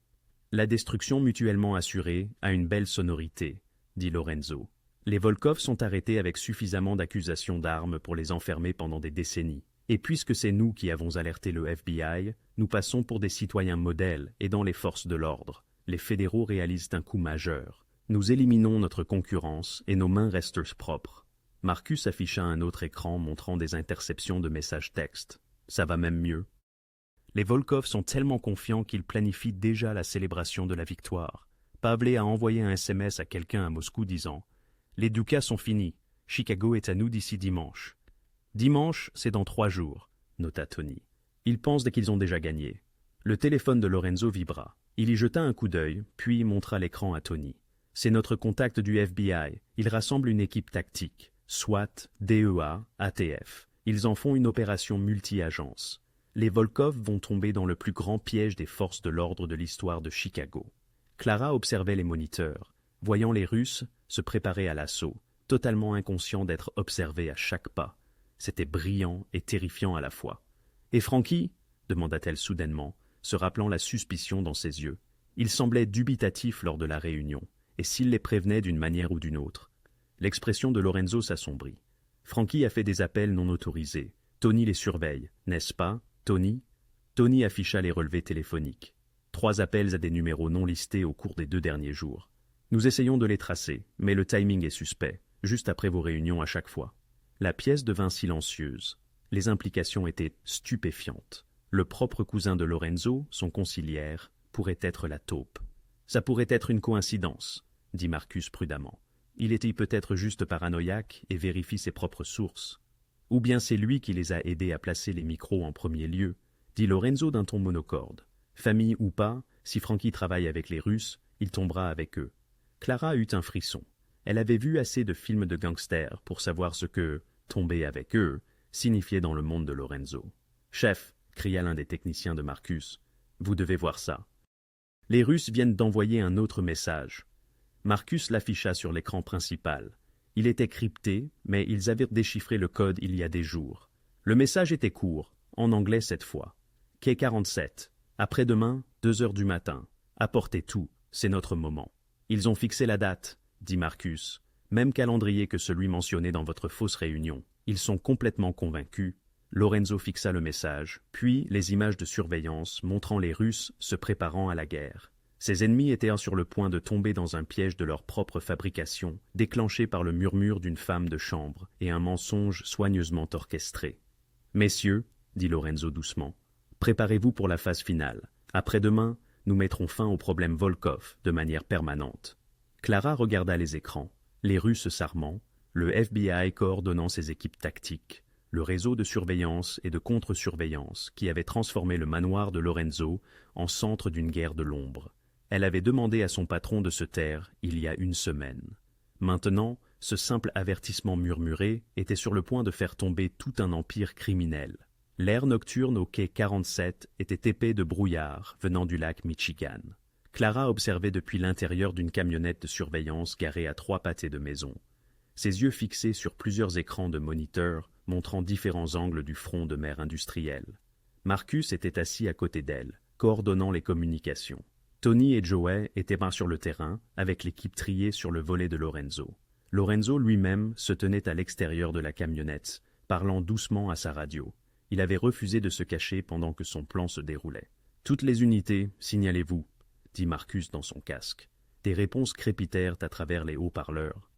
La destruction mutuellement assurée a une belle sonorité, dit Lorenzo. Les Volkov sont arrêtés avec suffisamment d'accusations d'armes pour les enfermer pendant des décennies. Et puisque c'est nous qui avons alerté le FBI, nous passons pour des citoyens modèles aidant les forces de l'ordre. Les fédéraux réalisent un coup majeur. Nous éliminons notre concurrence et nos mains restent propres. Marcus afficha un autre écran montrant des interceptions de messages textes. Ça va même mieux. Les Volkov sont tellement confiants qu'ils planifient déjà la célébration de la victoire. Pavle a envoyé un SMS à quelqu'un à Moscou disant « Les Dukas sont finis. Chicago est à nous d'ici dimanche. » Dimanche, c'est dans 3 jours, nota Tony. Ils pensent qu'ils ont déjà gagné. Le téléphone de Lorenzo vibra. Il y jeta un coup d'œil, puis montra l'écran à Tony. C'est notre contact du FBI. Il rassemble une équipe tactique. SWAT, DEA, ATF. Ils en font une opération multi-agence. Les Volkov vont tomber dans le plus grand piège des forces de l'ordre de l'histoire de Chicago. Clara observait les moniteurs, voyant les Russes se préparer à l'assaut, totalement inconscients d'être observés à chaque pas. C'était brillant et terrifiant à la fois. « Et Frankie ?» demanda-t-elle soudainement, se rappelant la suspicion dans ses yeux. Il semblait dubitatif lors de la réunion, et s'il les prévenait d'une manière ou d'une autre. L'expression de Lorenzo s'assombrit. Frankie a fait des appels non autorisés. Tony les surveille, n'est-ce pas, Tony? Tony afficha les relevés téléphoniques. 3 appels à des numéros non listés au cours des 2 derniers jours. Nous essayons de les tracer, mais le timing est suspect, juste après vos réunions à chaque fois. La pièce devint silencieuse. Les implications étaient stupéfiantes. Le propre cousin de Lorenzo, son conciliaire, pourrait être la taupe. Ça pourrait être une coïncidence, dit Marcus prudemment. Il était peut-être juste paranoïaque et vérifie ses propres sources. Ou bien c'est lui qui les a aidés à placer les micros en premier lieu, dit Lorenzo d'un ton monocorde. Famille ou pas, si Frankie travaille avec les Russes, il tombera avec eux. Clara eut un frisson. Elle avait vu assez de films de gangsters pour savoir ce que « tomber avec eux » signifiait dans le monde de Lorenzo. « Chef !» cria l'un des techniciens de Marcus. « Vous devez voir ça. » Les Russes viennent d'envoyer un autre message. Marcus l'afficha sur l'écran principal. Il était crypté, mais ils avaient déchiffré le code il y a des jours. Le message était court, en anglais cette fois. « Quai 47. Après-demain, 2 heures du matin. Apportez tout, c'est notre moment. » Ils ont fixé la date, dit Marcus. Même calendrier que celui mentionné dans votre fausse réunion. Ils sont complètement convaincus. Lorenzo fixa le message, puis les images de surveillance montrant les Russes se préparant à la guerre. Ses ennemis étaient sur le point de tomber dans un piège de leur propre fabrication, déclenché par le murmure d'une femme de chambre et un mensonge soigneusement orchestré. « Messieurs, dit Lorenzo doucement, préparez-vous pour la phase finale. Après-demain, nous mettrons fin au problème Volkov de manière permanente. » Clara regarda les écrans, les Russes s'armant, le FBI coordonnant ses équipes tactiques, le réseau de surveillance et de contre-surveillance qui avait transformé le manoir de Lorenzo en centre d'une guerre de l'ombre. Elle avait demandé à son patron de se taire il y a une semaine. Maintenant, ce simple avertissement murmuré était sur le point de faire tomber tout un empire criminel. L'air nocturne au quai 47 était épais de brouillard venant du lac Michigan. Clara observait depuis l'intérieur d'une camionnette de surveillance garée à 3 pâtés de maison. Ses yeux fixés sur plusieurs écrans de moniteur montrant différents angles du front de mer industriel. Marcus était assis à côté d'elle, coordonnant les communications. Tony et Joey étaient main sur le terrain, avec l'équipe triée sur le volet de Lorenzo. Lorenzo lui-même se tenait à l'extérieur de la camionnette, parlant doucement à sa radio. Il avait refusé de se cacher pendant que son plan se déroulait. « Toutes les unités, signalez-vous », dit Marcus dans son casque. Des réponses crépitèrent à travers les haut-parleurs.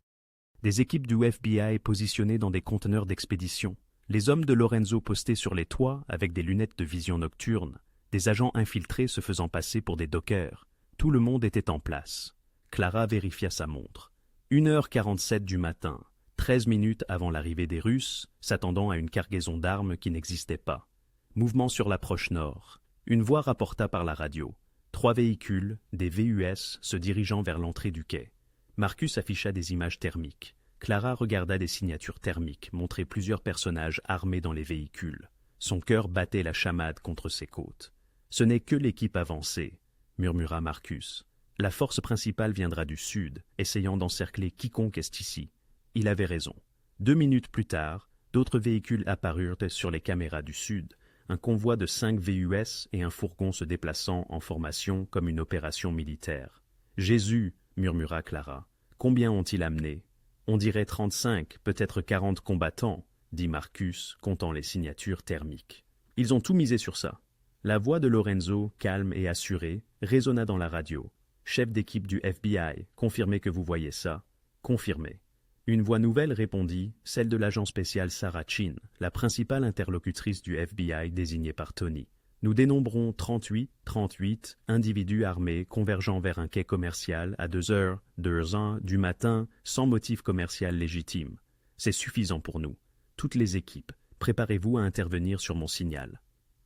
Des équipes du FBI positionnées dans des conteneurs d'expédition, les hommes de Lorenzo postés sur les toits avec des lunettes de vision nocturne, des agents infiltrés se faisant passer pour des dockers. Tout le monde était en place. Clara vérifia sa montre. 1h47 du matin, 13 minutes avant l'arrivée des Russes, s'attendant à une cargaison d'armes qui n'existait pas. Mouvement sur l'approche nord. Une voix rapporta par la radio. 3 véhicules, des VUS, se dirigeant vers l'entrée du quai. Marcus afficha des images thermiques. Clara regarda des signatures thermiques montrer plusieurs personnages armés dans les véhicules. Son cœur battait la chamade contre ses côtes. « Ce n'est que l'équipe avancée », murmura Marcus. « La force principale viendra du sud, essayant d'encercler quiconque est ici. » Il avait raison. 2 minutes plus tard, d'autres véhicules apparurent sur les caméras du sud, un convoi de 5 VUS et un fourgon se déplaçant en formation comme une opération militaire. « Jésus !» murmura Clara. « Combien ont-ils amené ? » « On dirait 35, peut-être 40 combattants, » dit Marcus, comptant les signatures thermiques. « Ils ont tout misé sur ça. » La voix de Lorenzo, calme et assurée, résonna dans la radio. « Chef d'équipe du FBI, confirmez que vous voyez ça. » « Confirmé. » Une voix nouvelle répondit, celle de l'agent spécial Sarah Chin, la principale interlocutrice du FBI désignée par Tony. « Nous dénombrons 38 individus armés convergeant vers un quai commercial à 2h du matin sans motif commercial légitime. C'est suffisant pour nous. Toutes les équipes, préparez-vous à intervenir sur mon signal. »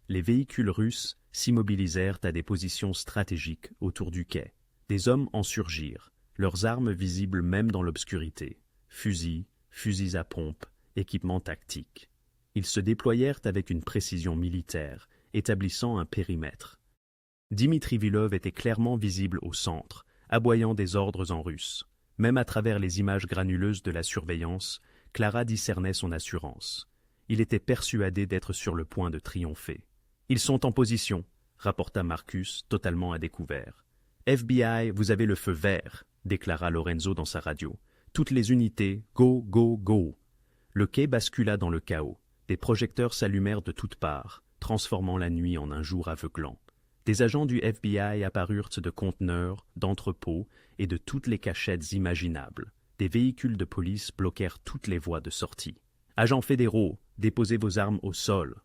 Les véhicules russes s'immobilisèrent à des positions stratégiques autour du quai. Des hommes en surgirent, leurs armes visibles même dans l'obscurité. Fusils à pompe, équipements tactiques. Ils se déployèrent avec une précision militaire, établissant un périmètre. Dimitri Vilov était clairement visible au centre, aboyant des ordres en russe. Même à travers les images granuleuses de la surveillance, Clara discernait son assurance. Il était persuadé d'être sur le point de triompher. « Ils sont en position », rapporta Marcus, totalement à découvert. « FBI, vous avez le feu vert », déclara Lorenzo dans sa radio. « Toutes les unités, go, go, go !» Le quai bascula dans le chaos. Des projecteurs s'allumèrent de toutes parts, transformant la nuit en un jour aveuglant. Des agents du FBI apparurent de conteneurs, d'entrepôts et de toutes les cachettes imaginables. Des véhicules de police bloquèrent toutes les voies de sortie. « Agents fédéraux, déposez vos armes au sol !»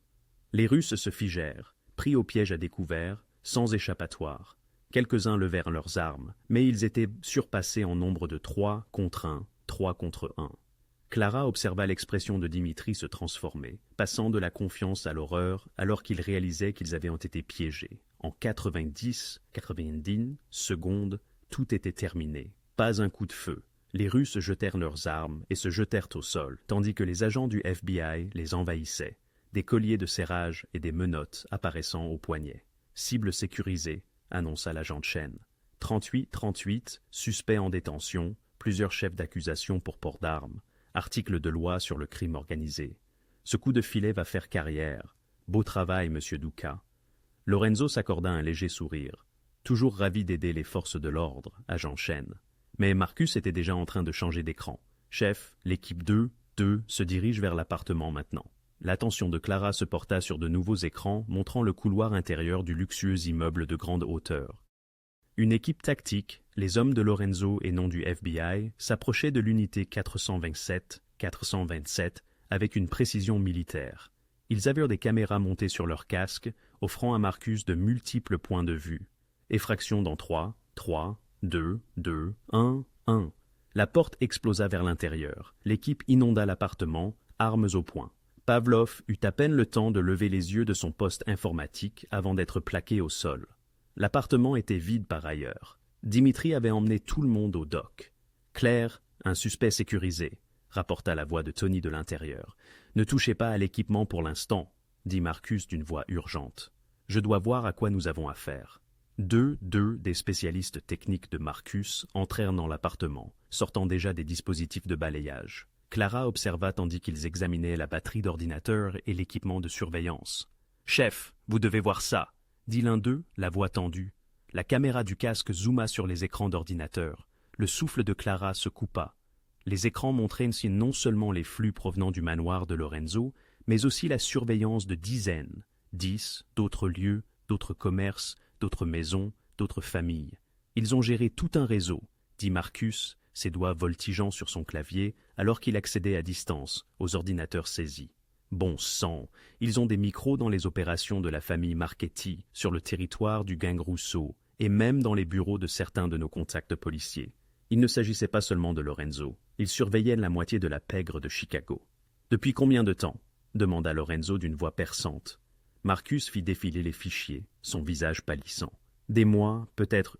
Les Russes se figèrent, pris au piège à découvert, sans échappatoire. Quelques-uns levèrent leurs armes, mais ils étaient surpassés en nombre de 3 contre 1, 3 contre 1. Clara observa l'expression de Dimitri se transformer, passant de la confiance à l'horreur alors qu'il réalisait qu'ils avaient été piégés. En 90 secondes, tout était terminé. Pas un coup de feu. Les Russes jetèrent leurs armes et se jetèrent au sol, tandis que les agents du FBI les envahissaient, des colliers de serrage et des menottes apparaissant aux poignets. « Cible sécurisée », annonça l'agent Chen. 38, suspects en détention, plusieurs chefs d'accusation pour port d'armes. Article de loi sur le crime organisé. Ce coup de filet va faire carrière. Beau travail, monsieur Duca. Lorenzo s'accorda un léger sourire. Toujours ravi d'aider les forces de l'ordre, agent Chen. Mais Marcus était déjà en train de changer d'écran. Chef, l'équipe 2 se dirige vers l'appartement maintenant. L'attention de Clara se porta sur de nouveaux écrans montrant le couloir intérieur du luxueux immeuble de grande hauteur. Une équipe tactique, les hommes de Lorenzo et non du FBI, s'approchait de l'unité 427 avec une précision militaire. Ils avaient des caméras montées sur leurs casques, offrant à Marcus de multiples points de vue. Effraction dans 3, 2, 1. La porte explosa vers l'intérieur. L'équipe inonda l'appartement, armes au poing. Pavlov eut à peine le temps de lever les yeux de son poste informatique avant d'être plaqué au sol. L'appartement était vide par ailleurs. Dimitri avait emmené tout le monde au dock. « Claire, un suspect sécurisé », rapporta la voix de Tony de l'intérieur. « Ne touchez pas à l'équipement pour l'instant », dit Marcus d'une voix urgente. « Je dois voir à quoi nous avons affaire. » Deux des spécialistes techniques de Marcus entrèrent dans l'appartement, sortant déjà des dispositifs de balayage. Clara observa tandis qu'ils examinaient la batterie d'ordinateur et l'équipement de surveillance. « Chef, vous devez voir ça !» dit l'un d'eux, la voix tendue. La caméra du casque zooma sur les écrans d'ordinateur. Le souffle de Clara se coupa. Les écrans montraient ainsi non seulement les flux provenant du manoir de Lorenzo, mais aussi la surveillance de 10 d'autres lieux, d'autres commerces, d'autres maisons, d'autres familles. Ils ont géré tout un réseau, dit Marcus, ses doigts voltigeant sur son clavier alors qu'il accédait à distance aux ordinateurs saisis. Bon sang, ils ont des micros dans les opérations de la famille Marchetti, sur le territoire du gang Rousseau, et même dans les bureaux de certains de nos contacts policiers. Il ne s'agissait pas seulement de Lorenzo, ils surveillaient la moitié de la pègre de Chicago. « Depuis combien de temps ?» demanda Lorenzo d'une voix perçante. Marcus fit défiler les fichiers, son visage pâlissant. « Des mois, peut-être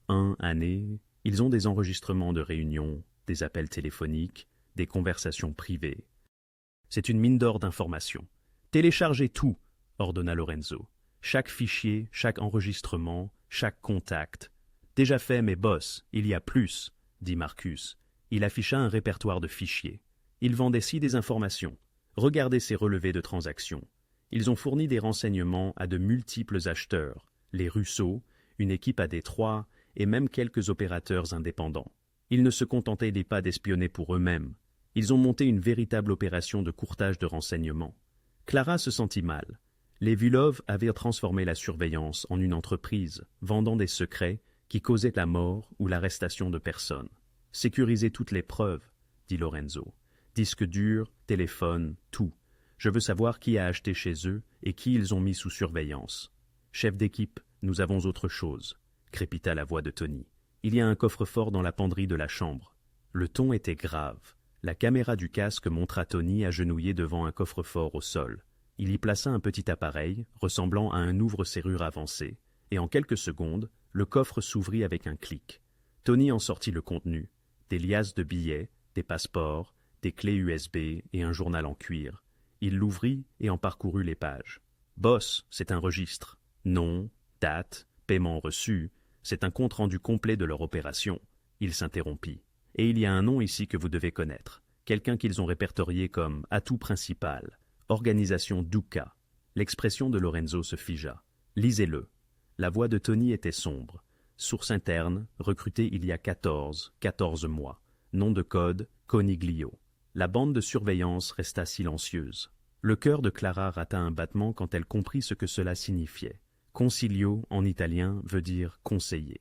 un année. Ils ont des enregistrements de réunions, des appels téléphoniques, des conversations privées. C'est une mine d'or d'informations. Téléchargez tout, ordonna Lorenzo. Chaque fichier, chaque enregistrement, chaque contact. Déjà fait, mais boss, il y a plus, dit Marcus. Il afficha un répertoire de fichiers. Ils vendaient ci des informations. Regardez ces relevés de transactions. Ils ont fourni des renseignements à de multiples acheteurs, les Russo, une équipe à Détroit et même quelques opérateurs indépendants. Ils ne se contentaient pas d'espionner pour eux-mêmes. Ils ont monté une véritable opération de courtage de renseignements. Clara se sentit mal. Les Vulov avaient transformé la surveillance en une entreprise, vendant des secrets qui causaient la mort ou l'arrestation de personnes. Sécurisez toutes les preuves, dit Lorenzo. Disques durs, téléphone, tout. Je veux savoir qui a acheté chez eux et qui ils ont mis sous surveillance. Chef d'équipe, nous avons autre chose, crépita la voix de Tony. Il y a un coffre-fort dans la penderie de la chambre. Le ton était grave. La caméra du casque montra Tony agenouillé devant un coffre-fort au sol. Il y plaça un petit appareil, ressemblant à un ouvre-serrure avancé, et en quelques secondes, le coffre s'ouvrit avec un clic. Tony en sortit le contenu, des liasses de billets, des passeports, des clés USB et un journal en cuir. Il l'ouvrit et en parcourut les pages. « Boss, c'est un registre. Nom, date, paiement reçu. C'est un compte-rendu complet de leur opération. » Il s'interrompit. « Et il y a un nom ici que vous devez connaître. Quelqu'un qu'ils ont répertorié comme atout principal. Organisation Duca. » L'expression de Lorenzo se figea. « Lisez-le. » La voix de Tony était sombre. Source interne, recrutée il y a 14 mois. Nom de code, Coniglio. La bande de surveillance resta silencieuse. Le cœur de Clara rata un battement quand elle comprit ce que cela signifiait. Consiglio, en italien, veut dire conseiller.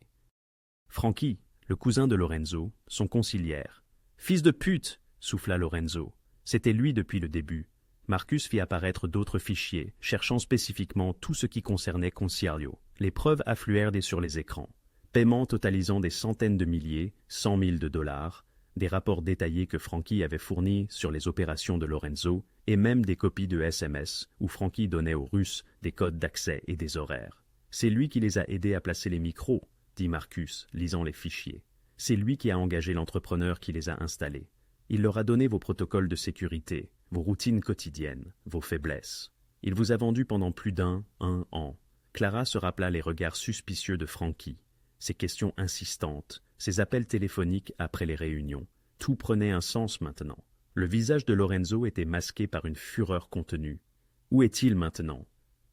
Franchi, le cousin de Lorenzo, son conciliaire. « Fils de pute !» souffla Lorenzo. C'était lui depuis le début. Marcus fit apparaître d'autres fichiers, cherchant spécifiquement tout ce qui concernait Consiglio. Les preuves affluèrent sur les écrans. Paiements totalisant des centaines de milliers, 100 000 $, des rapports détaillés que Franchi avait fournis sur les opérations de Lorenzo, et même des copies de SMS où Franchi donnait aux Russes des codes d'accès et des horaires. « C'est lui qui les a aidés à placer les micros, » dit Marcus, lisant les fichiers. « C'est lui qui a engagé l'entrepreneur qui les a installés. Il leur a donné vos protocoles de sécurité, vos routines quotidiennes, vos faiblesses. Il vous a vendu pendant plus d'un an. » Clara se rappela les regards suspicieux de Franchi, ses questions insistantes, ses appels téléphoniques après les réunions. Tout prenait un sens maintenant. Le visage de Lorenzo était masqué par une fureur contenue. « Où est-il maintenant ?»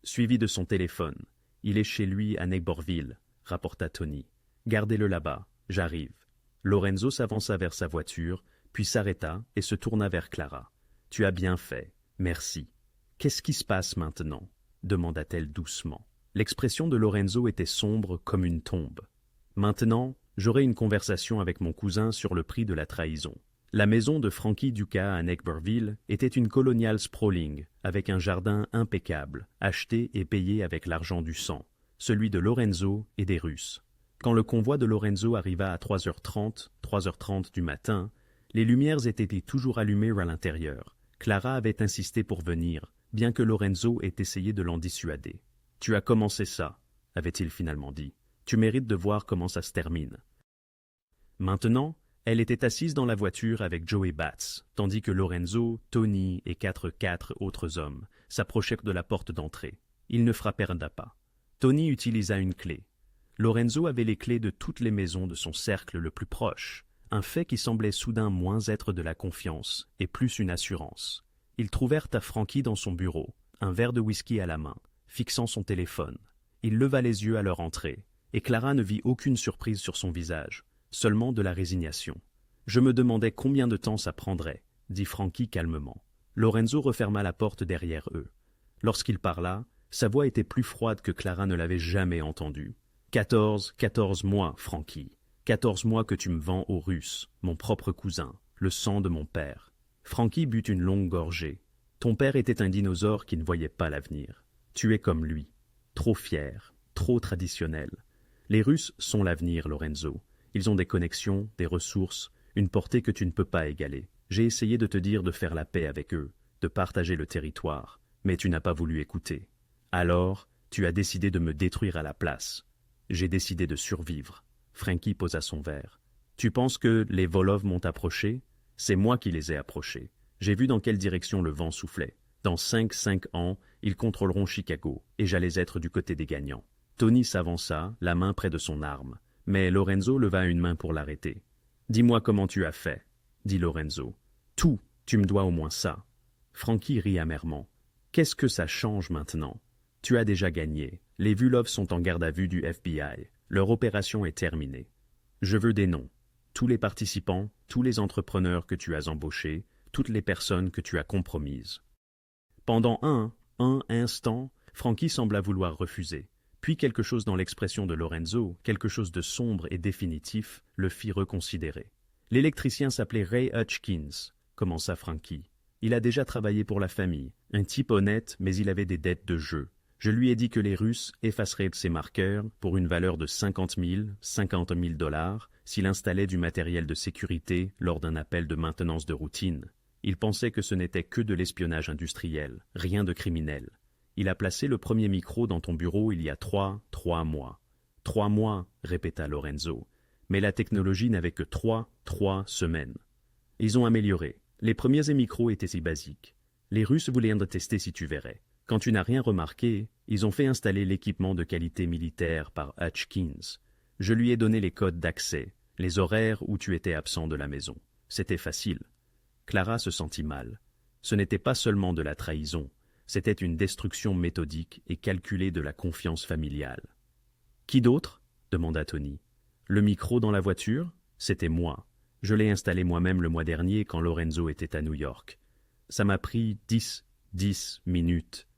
Suivi de son téléphone. « Il est chez lui à Neighborville », rapporta Tony. « Gardez-le là-bas, j'arrive. » Lorenzo s'avança vers sa voiture, puis s'arrêta et se tourna vers Clara. « Tu as bien fait, merci. Qu'est-ce qui se passe maintenant ?» demanda-t-elle doucement. L'expression de Lorenzo était sombre comme une tombe. « Maintenant, j'aurai une conversation avec mon cousin sur le prix de la trahison. » La maison de Franchi Duca à Neighborville était une coloniale sprawling, avec un jardin impeccable, acheté et payé avec l'argent du sang, celui de Lorenzo et des Russes. Quand le convoi de Lorenzo arriva à 3h30 du matin, les lumières étaient toujours allumées à l'intérieur. Clara avait insisté pour venir, bien que Lorenzo ait essayé de l'en dissuader. « Tu as commencé ça », avait-il finalement dit. « Tu mérites de voir comment ça se termine. » Maintenant, elle était assise dans la voiture avec Joey Batts, tandis que Lorenzo, Tony et quatre autres hommes s'approchaient de la porte d'entrée. Ils ne frappèrent pas. Tony utilisa une clé. Lorenzo avait les clés de toutes les maisons de son cercle le plus proche, un fait qui semblait soudain moins être de la confiance et plus une assurance. Ils trouvèrent à Frankie dans son bureau, un verre de whisky à la main, fixant son téléphone. Il leva les yeux à leur entrée, et Clara ne vit aucune surprise sur son visage, seulement de la résignation. « Je me demandais combien de temps ça prendrait, » dit Frankie calmement. Lorenzo referma la porte derrière eux. Lorsqu'il parla, sa voix était plus froide que Clara ne l'avait jamais entendue. « 14 mois, Frankie. 14 mois que tu me vends aux Russes, mon propre cousin, le sang de mon père. » Frankie but une longue gorgée. « Ton père était un dinosaure qui ne voyait pas l'avenir. Tu es comme lui. Trop fier, trop traditionnel. Les Russes sont l'avenir, Lorenzo. Ils ont des connexions, des ressources, une portée que tu ne peux pas égaler. J'ai essayé de te dire de faire la paix avec eux, de partager le territoire, mais tu n'as pas voulu écouter. Alors, tu as décidé de me détruire à la place. J'ai décidé de survivre. » Frankie posa son verre. « Tu penses que les Volov m'ont approché? C'est moi qui les ai approchés. J'ai vu dans quelle direction le vent soufflait. Dans 5 ans, ils contrôleront Chicago, et j'allais être du côté des gagnants. » Tony s'avança, la main près de son arme, mais Lorenzo leva une main pour l'arrêter. « Dis-moi comment tu as fait, » dit Lorenzo. « Tout, tu me dois au moins ça. » Frankie rit amèrement. « Qu'est-ce que ça change maintenant? Tu as déjà gagné. Les Volov sont en garde à vue du FBI. Leur opération est terminée. Je veux des noms. Tous les participants, tous les entrepreneurs que tu as embauchés, toutes les personnes que tu as compromises. » Pendant un instant, Frankie sembla vouloir refuser. Puis quelque chose dans l'expression de Lorenzo, quelque chose de sombre et définitif, le fit reconsidérer. « L'électricien s'appelait Ray Hutchins, » commença Frankie. « Il a déjà travaillé pour la famille, un type honnête, mais il avait des dettes de jeu. Je lui ai dit que les Russes effaceraient ses marqueurs pour une valeur de 50 000 $ s'il installait du matériel de sécurité lors d'un appel de maintenance de routine. Il pensait que ce n'était que de l'espionnage industriel, rien de criminel. Il a placé le premier micro dans ton bureau il y a 3 mois. 3 mois, répéta Lorenzo. Mais la technologie n'avait que 3 semaines. Ils ont amélioré. Les premiers micros étaient si basiques. Les Russes voulaient en tester si tu verrais. Quand tu n'as rien remarqué, ils ont fait installer l'équipement de qualité militaire par Hutchins. Je lui ai donné les codes d'accès, les horaires où tu étais absent de la maison. C'était facile. Clara se sentit mal. Ce n'était pas seulement de la trahison. C'était une destruction méthodique et calculée de la confiance familiale. « Qui d'autre » demanda Tony. « Le micro dans la voiture ? C'était moi. Je l'ai installé moi-même le mois dernier quand Lorenzo était à New York. Ça m'a pris 10 minutes. »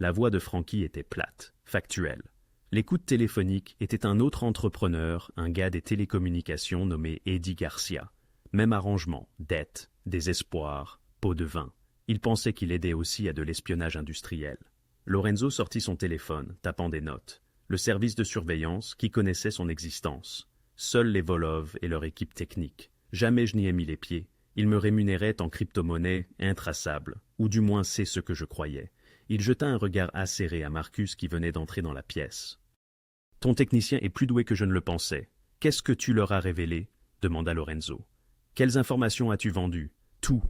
La voix de Frankie était plate, factuelle. L'écoute téléphonique était un autre entrepreneur, un gars des télécommunications nommé Eddie Garcia. Même arrangement, dette, désespoir, pot de vin. Il pensait qu'il aidait aussi à de l'espionnage industriel. Lorenzo sortit son téléphone, tapant des notes. Le service de surveillance, qui connaissait son existence. Seuls les Volov et leur équipe technique. Jamais je n'y ai mis les pieds. Ils me rémunéraient en crypto-monnaie intraçable, ou du moins c'est ce que je croyais. Il jeta un regard acéré à Marcus qui venait d'entrer dans la pièce. « Ton technicien est plus doué que je ne le pensais. Qu'est-ce que tu leur as révélé ?» demanda Lorenzo. « Quelles informations as-tu vendues ?»« Tout. »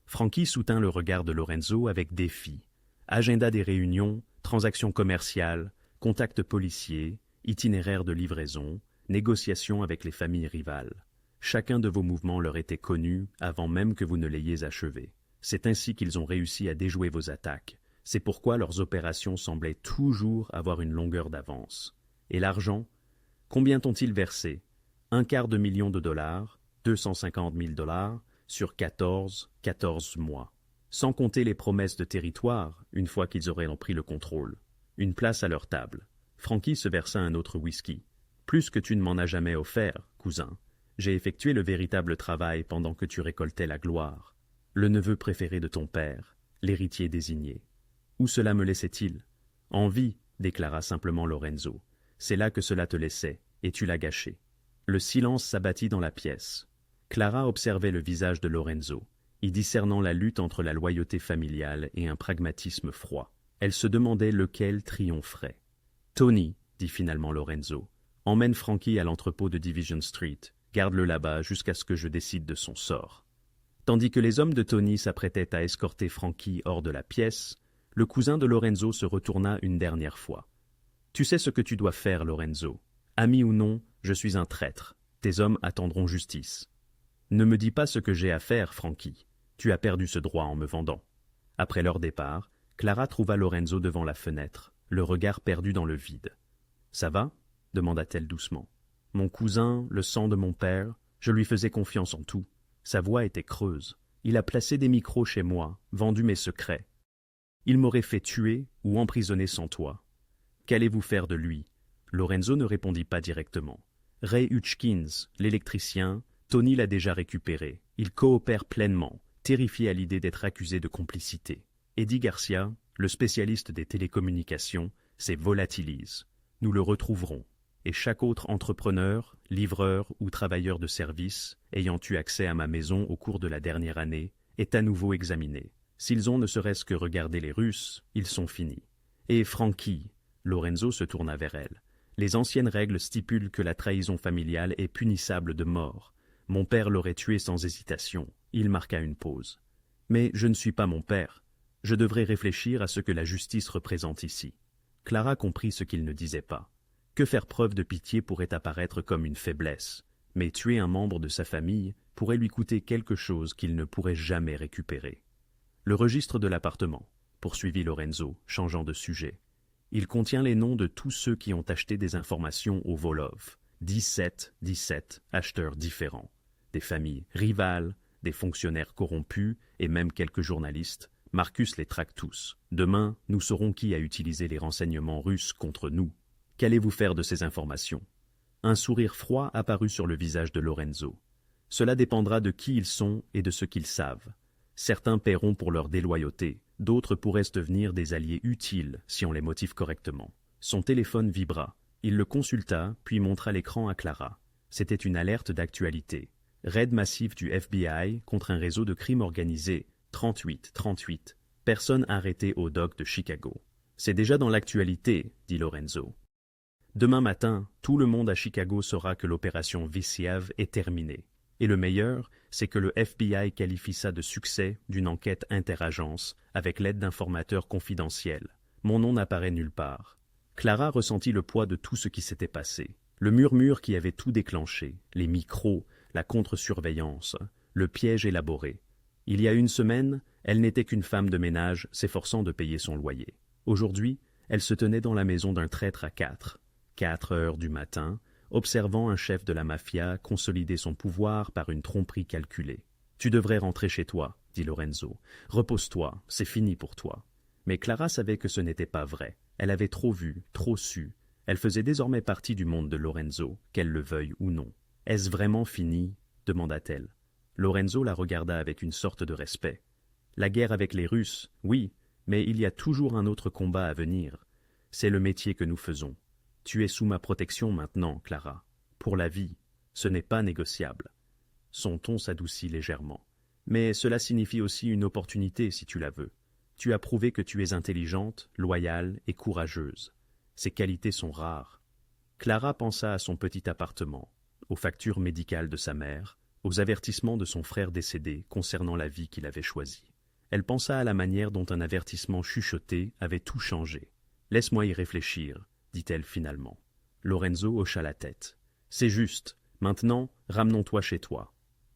Frankie soutint le regard de Lorenzo avec défi. Agenda des réunions, transactions commerciales, contacts policiers, itinéraires de livraison, négociations avec les familles rivales. Chacun de vos mouvements leur était connu avant même que vous ne l'ayez achevé. C'est ainsi qu'ils ont réussi à déjouer vos attaques. C'est pourquoi leurs opérations semblaient toujours avoir une longueur d'avance. Et l'argent? Combien t'ont-ils versé? $250 000, 250 000 $ sur 14 mois. Sans compter les promesses de territoire, une fois qu'ils auraient pris le contrôle. Une place à leur table. Frankie se versa un autre whisky. Plus que tu ne m'en as jamais offert, cousin. J'ai effectué le véritable travail pendant que tu récoltais la gloire. Le neveu préféré de ton père, l'héritier désigné. Où cela me laissait-il? En vie, déclara simplement Lorenzo. C'est là que cela te laissait, et tu l'as gâché. Le silence s'abattit dans la pièce. Clara observait le visage de Lorenzo, y discernant la lutte entre la loyauté familiale et un pragmatisme froid. Elle se demandait lequel triompherait. « Tony, dit finalement Lorenzo, emmène Frankie à l'entrepôt de Division Street. Garde-le là-bas jusqu'à ce que je décide de son sort. » Tandis que les hommes de Tony s'apprêtaient à escorter Frankie hors de la pièce, le cousin de Lorenzo se retourna une dernière fois. « Tu sais ce que tu dois faire, Lorenzo. Ami ou non, je suis un traître. Tes hommes attendront justice. Ne me dis pas ce que j'ai à faire, Frankie. Tu as perdu ce droit en me vendant. » Après leur départ, Clara trouva Lorenzo devant la fenêtre, le regard perdu dans le vide. « Ça va ?» demanda-t-elle doucement. « Mon cousin, le sang de mon père, je lui faisais confiance en tout. Sa voix était creuse. Il a placé des micros chez moi, vendu mes secrets. Il m'aurait fait tuer ou emprisonner sans toi. Qu'allez-vous faire de lui ?» Lorenzo ne répondit pas directement. Ray Hutchkins, l'électricien, Tony l'a déjà récupéré. Il coopère pleinement, terrifié à l'idée d'être accusé de complicité. Eddie Garcia, le spécialiste des télécommunications, se volatilise. Nous le retrouverons. Et chaque autre entrepreneur, livreur ou travailleur de service ayant eu accès à ma maison au cours de la dernière année est à nouveau examiné. S'ils ont ne serait-ce que regardé les Russes, ils sont finis. Et Frankie, Lorenzo se tourna vers elle. Les anciennes règles stipulent que la trahison familiale est punissable de mort. Mon père l'aurait tué sans hésitation. Il marqua une pause. Mais je ne suis pas mon père. Je devrais réfléchir à ce que la justice représente ici. Clara comprit ce qu'il ne disait pas. Que faire preuve de pitié pourrait apparaître comme une faiblesse, mais tuer un membre de sa famille pourrait lui coûter quelque chose qu'il ne pourrait jamais récupérer. Le registre de l'appartement, poursuivit Lorenzo, changeant de sujet. Il contient les noms de tous ceux qui ont acheté des informations au Volov. 17 acheteurs différents. Des familles rivales, des fonctionnaires corrompus et même quelques journalistes. Marcus les traque tous. Demain, nous saurons qui a utilisé les renseignements russes contre nous. Qu'allez-vous faire de ces informations? Un sourire froid apparut sur le visage de Lorenzo. Cela dépendra de qui ils sont et de ce qu'ils savent. Certains paieront pour leur déloyauté, d'autres pourraient devenir des alliés utiles si on les motive correctement. Son téléphone vibra. Il le consulta, puis montra l'écran à Clara. C'était une alerte d'actualité. Raid massif du FBI contre un réseau de crime organisé. 38. Personne arrêtée au dock de Chicago. C'est déjà dans l'actualité, dit Lorenzo. Demain matin, tout le monde à Chicago saura que l'opération Vissiev est terminée. Et le meilleur, c'est que le FBI qualifie ça de succès d'une enquête interagence avec l'aide d'informateurs confidentiels. Mon nom n'apparaît nulle part. Clara ressentit le poids de tout ce qui s'était passé. Le murmure qui avait tout déclenché, les micros, la contre-surveillance, le piège élaboré. Il y a une semaine, elle n'était qu'une femme de ménage s'efforçant de payer son loyer. Aujourd'hui, elle se tenait dans la maison d'un traître à 4 heures du matin, observant un chef de la mafia consolider son pouvoir par une tromperie calculée. « Tu devrais rentrer chez toi, » dit Lorenzo. « Repose-toi, c'est fini pour toi. » Mais Clara savait que ce n'était pas vrai. Elle avait trop vu, trop su. Elle faisait désormais partie du monde de Lorenzo, qu'elle le veuille ou non. « Est-ce vraiment fini ?» demanda-t-elle. Lorenzo la regarda avec une sorte de respect. « La guerre avec les Russes, oui, mais il y a toujours un autre combat à venir. C'est le métier que nous faisons. Tu es sous ma protection maintenant, Clara. Pour la vie, ce n'est pas négociable. » Son ton s'adoucit légèrement. « Mais cela signifie aussi une opportunité, si tu la veux. Tu as prouvé que tu es intelligente, loyale et courageuse. Ces qualités sont rares. » Clara pensa à son petit appartement, aux factures médicales de sa mère, aux avertissements de son frère décédé concernant la vie qu'il avait choisie. Elle pensa à la manière dont un avertissement chuchoté avait tout changé. « Laisse-moi y réfléchir, » dit-elle finalement. Lorenzo hocha la tête. « C'est juste. Maintenant, ramenons-toi chez toi. »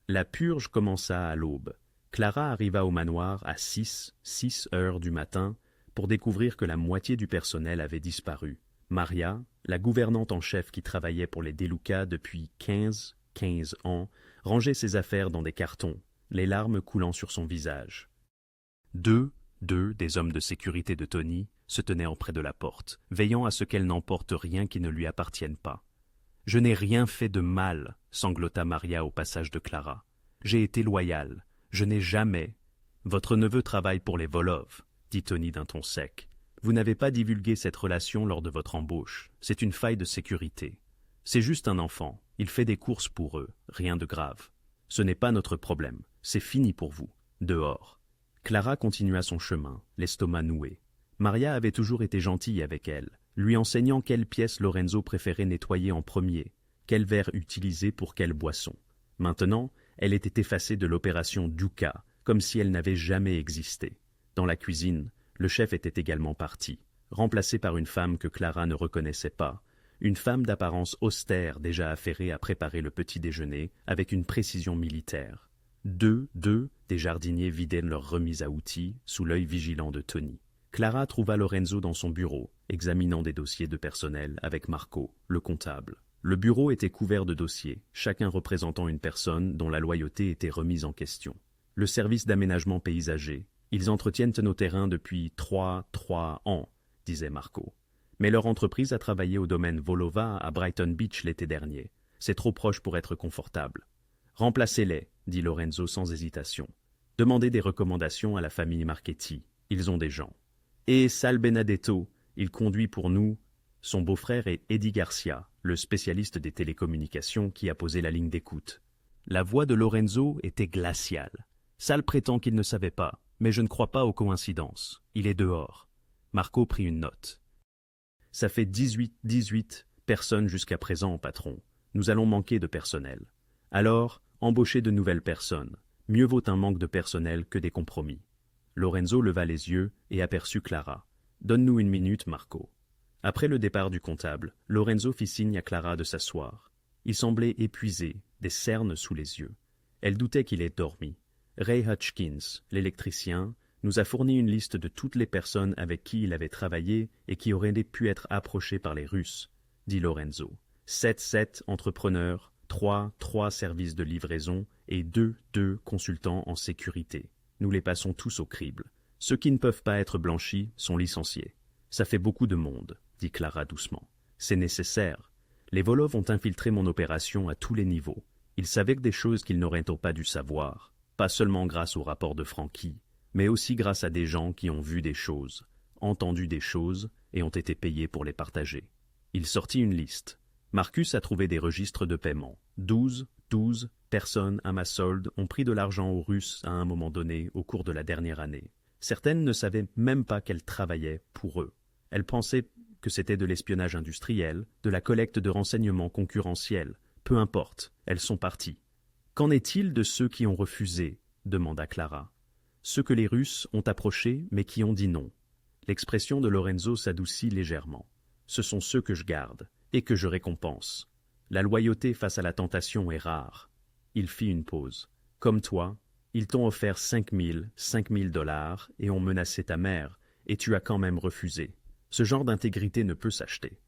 La purge commença à l'aube. Clara arriva au manoir à 6 heures du matin pour découvrir que la moitié du personnel avait disparu. Maria, la gouvernante en chef qui travaillait pour les DeLuca depuis 15 ans, rangeait ses affaires dans des cartons, les larmes coulant sur son visage. Deux des hommes de sécurité de Tony se tenaient auprès de la porte, veillant à ce qu'elle n'emporte rien qui ne lui appartienne pas. « Je n'ai rien fait de mal, » sanglota Maria au passage de Clara. « J'ai été loyale. Je n'ai jamais... »« Votre neveu travaille pour les Volov, » dit Tony d'un ton sec. « Vous n'avez pas divulgué cette relation lors de votre embauche. C'est une faille de sécurité. » C'est juste un enfant, il fait des courses pour eux, rien de grave. Ce n'est pas notre problème, c'est fini pour vous. Dehors. Clara continua son chemin, l'estomac noué. Maria avait toujours été gentille avec elle, lui enseignant quelle pièce Lorenzo préférait nettoyer en premier, quel verre utiliser pour quelle boisson. Maintenant, elle était effacée de l'opération Duca, comme si elle n'avait jamais existé. Dans la cuisine, le chef était également parti, remplacé par une femme que Clara ne reconnaissait pas, une femme d'apparence austère déjà affairée à préparer le petit déjeuner avec une précision militaire. Deux des jardiniers vidaient leur remise à outils sous l'œil vigilant de Tony. Clara trouva Lorenzo dans son bureau, examinant des dossiers de personnel avec Marco, le comptable. Le bureau était couvert de dossiers, chacun représentant une personne dont la loyauté était remise en question. Le service d'aménagement paysager. Ils entretiennent nos terrains depuis 3 ans, disait Marco. Mais leur entreprise a travaillé au domaine Volova à Brighton Beach l'été dernier. C'est trop proche pour être confortable. Remplacez-les, dit Lorenzo sans hésitation. Demandez des recommandations à la famille Marchetti. Ils ont des gens. Et Sal Benedetto, il conduit pour nous. Son beau-frère est Eddie Garcia, le spécialiste des télécommunications qui a posé la ligne d'écoute. La voix de Lorenzo était glaciale. Sal prétend qu'il ne savait pas, mais je ne crois pas aux coïncidences. Il est dehors. Marco prit une note. Ça fait 18 personnes jusqu'à présent, patron. Nous allons manquer de personnel. Alors, embauchez de nouvelles personnes. Mieux vaut un manque de personnel que des compromis. Lorenzo leva les yeux et aperçut Clara. Donne-nous une minute, Marco. Après le départ du comptable, Lorenzo fit signe à Clara de s'asseoir. Il semblait épuisé, des cernes sous les yeux. Elle doutait qu'il ait dormi. Ray Hutchkins, l'électricien, nous a fourni une liste de toutes les personnes avec qui il avait travaillé et qui auraient pu être approchées par les Russes, dit Lorenzo. 7 entrepreneurs, 3 services de livraison et 2 consultants en sécurité. Nous les passons tous au crible. Ceux qui ne peuvent pas être blanchis sont licenciés. Ça fait beaucoup de monde, dit Clara doucement. C'est nécessaire. Les Volov ont infiltré mon opération à tous les niveaux. Ils savaient des choses qu'ils n'auraient pas dû savoir, pas seulement grâce au rapport de Francky, mais aussi grâce à des gens qui ont vu des choses, entendu des choses et ont été payés pour les partager. Il sortit une liste. Marcus a trouvé des registres de paiement. 12 personnes à ma solde ont pris de l'argent aux Russes à un moment donné au cours de la dernière année. Certaines ne savaient même pas qu'elles travaillaient pour eux. Elles pensaient que c'était de l'espionnage industriel, de la collecte de renseignements concurrentiels. Peu importe, elles sont parties. Qu'en est-il de ceux qui ont refusé ? Demanda Clara. Ceux que les Russes ont approchés mais qui ont dit non. L'expression de Lorenzo s'adoucit légèrement. Ce sont ceux que je garde et que je récompense. La loyauté face à la tentation est rare. Il fit une pause. Comme toi, ils t'ont offert 5 000 $ et ont menacé ta mère, et tu as quand même refusé. Ce genre d'intégrité ne peut s'acheter.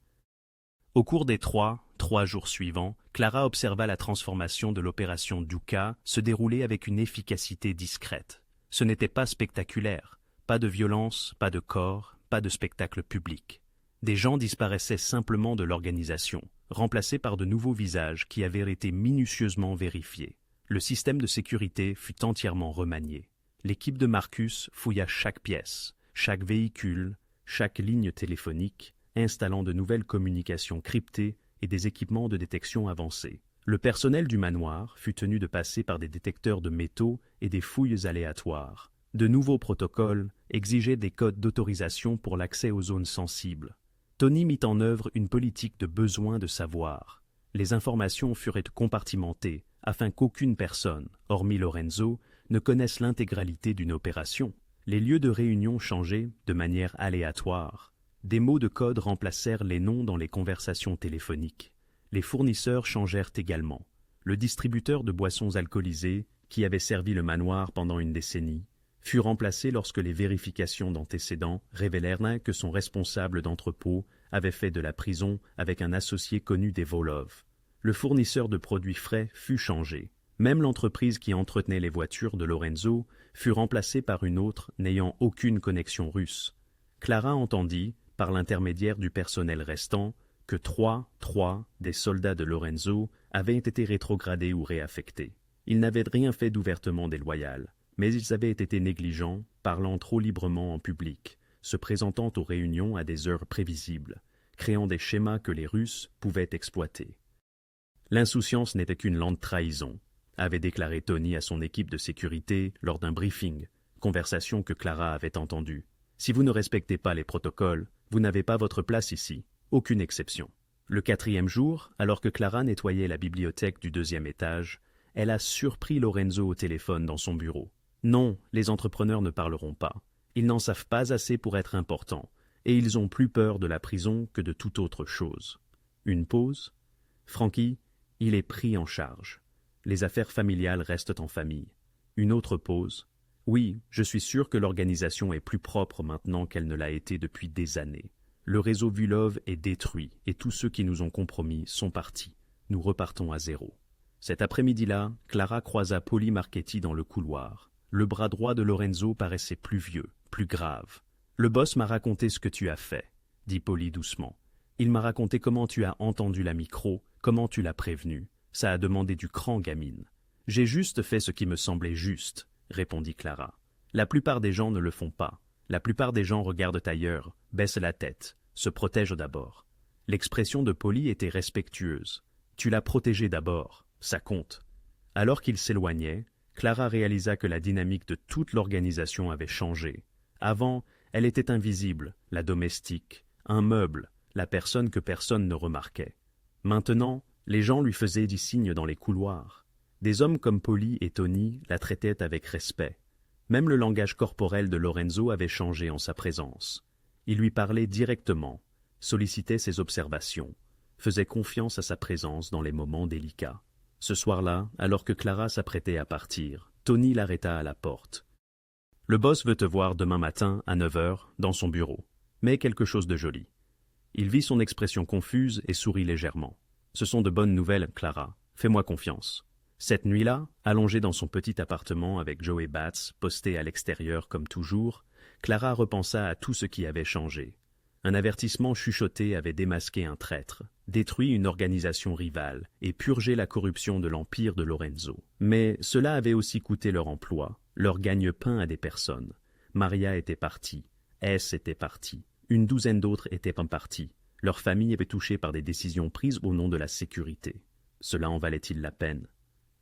Au cours des 3 jours suivants, Clara observa la transformation de l'opération Duca se dérouler avec une efficacité discrète. Ce n'était pas spectaculaire, pas de violence, pas de corps, pas de spectacle public. Des gens disparaissaient simplement de l'organisation, remplacés par de nouveaux visages qui avaient été minutieusement vérifiés. Le système de sécurité fut entièrement remanié. L'équipe de Marcus fouilla chaque pièce, chaque véhicule, chaque ligne téléphonique, installant de nouvelles communications cryptées et des équipements de détection avancés. Le personnel du manoir fut tenu de passer par des détecteurs de métaux et des fouilles aléatoires. De nouveaux protocoles exigeaient des codes d'autorisation pour l'accès aux zones sensibles. Tony mit en œuvre une politique de besoin de savoir. Les informations furent compartimentées afin qu'aucune personne, hormis Lorenzo, ne connaisse l'intégralité d'une opération. Les lieux de réunion changeaient de manière aléatoire. Des mots de code remplacèrent les noms dans les conversations téléphoniques. Les fournisseurs changèrent également. Le distributeur de boissons alcoolisées, qui avait servi le manoir pendant une décennie, fut remplacé lorsque les vérifications d'antécédents révélèrent que son responsable d'entrepôt avait fait de la prison avec un associé connu des Volov. Le fournisseur de produits frais fut changé. Même l'entreprise qui entretenait les voitures de Lorenzo fut remplacée par une autre n'ayant aucune connexion russe. Clara entendit, par l'intermédiaire du personnel restant, que 3 des soldats de Lorenzo avaient été rétrogradés ou réaffectés. Ils n'avaient rien fait d'ouvertement déloyal, mais ils avaient été négligents, parlant trop librement en public, se présentant aux réunions à des heures prévisibles, créant des schémas que les Russes pouvaient exploiter. L'insouciance n'était qu'une lente trahison, avait déclaré Tony à son équipe de sécurité lors d'un briefing, conversation que Clara avait entendue. Si vous ne respectez pas les protocoles, vous n'avez pas votre place ici, aucune exception. Le 4e jour, alors que Clara nettoyait la bibliothèque du 2e étage, elle a surpris Lorenzo au téléphone dans son bureau. Non, les entrepreneurs ne parleront pas. Ils n'en savent pas assez pour être importants, et ils ont plus peur de la prison que de toute autre chose. Une pause. Frankie, il est pris en charge. Les affaires familiales restent en famille. Une autre pause. Oui, je suis sûr que l'organisation est plus propre maintenant qu'elle ne l'a été depuis des années. Le réseau Vulov est détruit et tous ceux qui nous ont compromis sont partis. Nous repartons à zéro. Cet après-midi-là, Clara croisa Polly Marchetti dans le couloir. Le bras droit de Lorenzo paraissait plus vieux, plus grave. « Le boss m'a raconté ce que tu as fait, » dit Polly doucement. « Il m'a raconté comment tu as entendu la micro, comment tu l'as prévenu. Ça a demandé du cran, gamine. »« J'ai juste fait ce qui me semblait juste, » répondit Clara. « La plupart des gens ne le font pas. La plupart des gens regardent ailleurs, baissent la tête, se protègent d'abord. » L'expression de Polly était respectueuse. « Tu l'as protégée d'abord, ça compte. » Alors qu'il s'éloignait, Clara réalisa que la dynamique de toute l'organisation avait changé. Avant, elle était invisible, la domestique, un meuble, la personne que personne ne remarquait. Maintenant, les gens lui faisaient des signes dans les couloirs. Des hommes comme Polly et Tony la traitaient avec respect. Même le langage corporel de Lorenzo avait changé en sa présence. Il lui parlait directement, sollicitait ses observations, faisait confiance à sa présence dans les moments délicats. Ce soir-là, alors que Clara s'apprêtait à partir, Tony l'arrêta à la porte. « Le boss veut te voir demain matin à 9h dans son bureau, mais quelque chose de joli. » Il vit son expression confuse et sourit légèrement. « Ce sont de bonnes nouvelles, Clara. Fais-moi confiance. » Cette nuit-là, allongée dans son petit appartement avec Joey Batts, posté à l'extérieur comme toujours, Clara repensa à tout ce qui avait changé. Un avertissement chuchoté avait démasqué un traître, détruit une organisation rivale et purgé la corruption de l'empire de Lorenzo. Mais cela avait aussi coûté leur emploi, leur gagne-pain à des personnes. Maria était partie, S était partie, une douzaine d'autres étaient partis. Leur famille était touchée par des décisions prises au nom de la sécurité. Cela en valait-il la peine?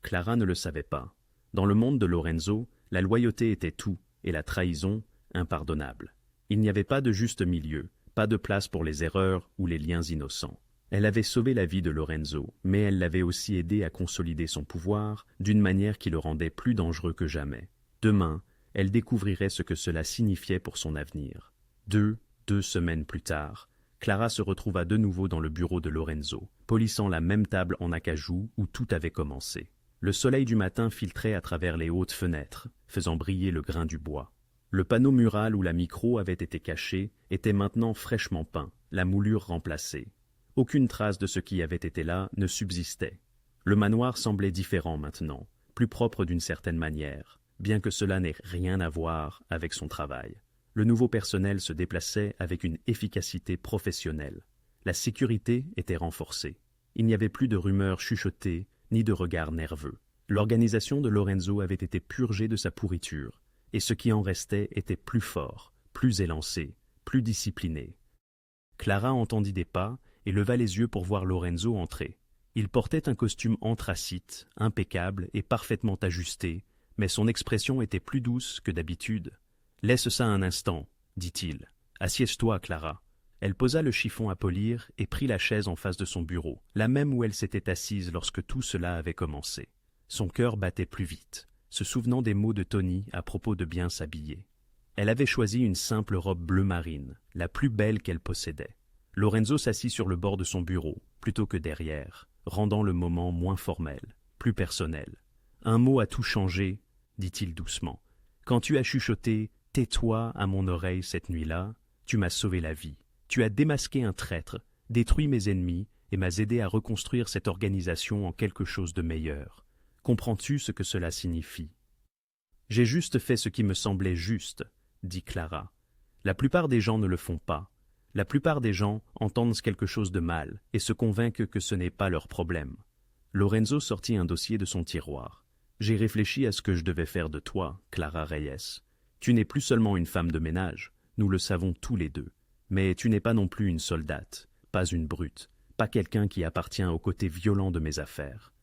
Clara ne le savait pas. Dans le monde de Lorenzo, la loyauté était tout et la trahison impardonnable. Il n'y avait pas de juste milieu, pas de place pour les erreurs ou les liens innocents. Elle avait sauvé la vie de Lorenzo, mais elle l'avait aussi aidé à consolider son pouvoir d'une manière qui le rendait plus dangereux que jamais. Demain, elle découvrirait ce que cela signifiait pour son avenir. Deux semaines plus tard, Clara se retrouva de nouveau dans le bureau de Lorenzo, polissant la même table en acajou où tout avait commencé. Le soleil du matin filtrait à travers les hautes fenêtres, faisant briller le grain du bois. Le panneau mural où la micro avait été cachée était maintenant fraîchement peint, la moulure remplacée. Aucune trace de ce qui avait été là ne subsistait. Le manoir semblait différent maintenant, plus propre d'une certaine manière, bien que cela n'ait rien à voir avec son travail. Le nouveau personnel se déplaçait avec une efficacité professionnelle. La sécurité était renforcée. Il n'y avait plus de rumeurs chuchotées, ni de regards nerveux. L'organisation de Lorenzo avait été purgée de sa pourriture, et ce qui en restait était plus fort, plus élancé, plus discipliné. Clara entendit des pas et leva les yeux pour voir Lorenzo entrer. Il portait un costume anthracite, impeccable et parfaitement ajusté, mais son expression était plus douce que d'habitude. « Laisse ça un instant, » dit-il. « Assieds-toi, Clara. » Elle posa le chiffon à polir et prit la chaise en face de son bureau, la même où elle s'était assise lorsque tout cela avait commencé. Son cœur battait plus vite, se souvenant des mots de Tony à propos de bien s'habiller. Elle avait choisi une simple robe bleu marine, la plus belle qu'elle possédait. Lorenzo s'assit sur le bord de son bureau, plutôt que derrière, rendant le moment moins formel, plus personnel. « Un mot a tout changé, » dit-il doucement. « Quand tu as chuchoté « tais-toi » à mon oreille cette nuit-là, tu m'as sauvé la vie. Tu as démasqué un traître, détruit mes ennemis et m'as aidé à reconstruire cette organisation en quelque chose de meilleur. Comprends-tu ce que cela signifie? » « J'ai juste fait ce qui me semblait juste, » dit Clara. « La plupart des gens ne le font pas. La plupart des gens entendent quelque chose de mal et se convainquent que ce n'est pas leur problème. » Lorenzo sortit un dossier de son tiroir. « J'ai réfléchi à ce que je devais faire de toi, Clara Reyes. Tu n'es plus seulement une femme de ménage, nous le savons tous les deux. Mais tu n'es pas non plus une soldate, pas une brute, pas quelqu'un qui appartient au côté violent de mes affaires. »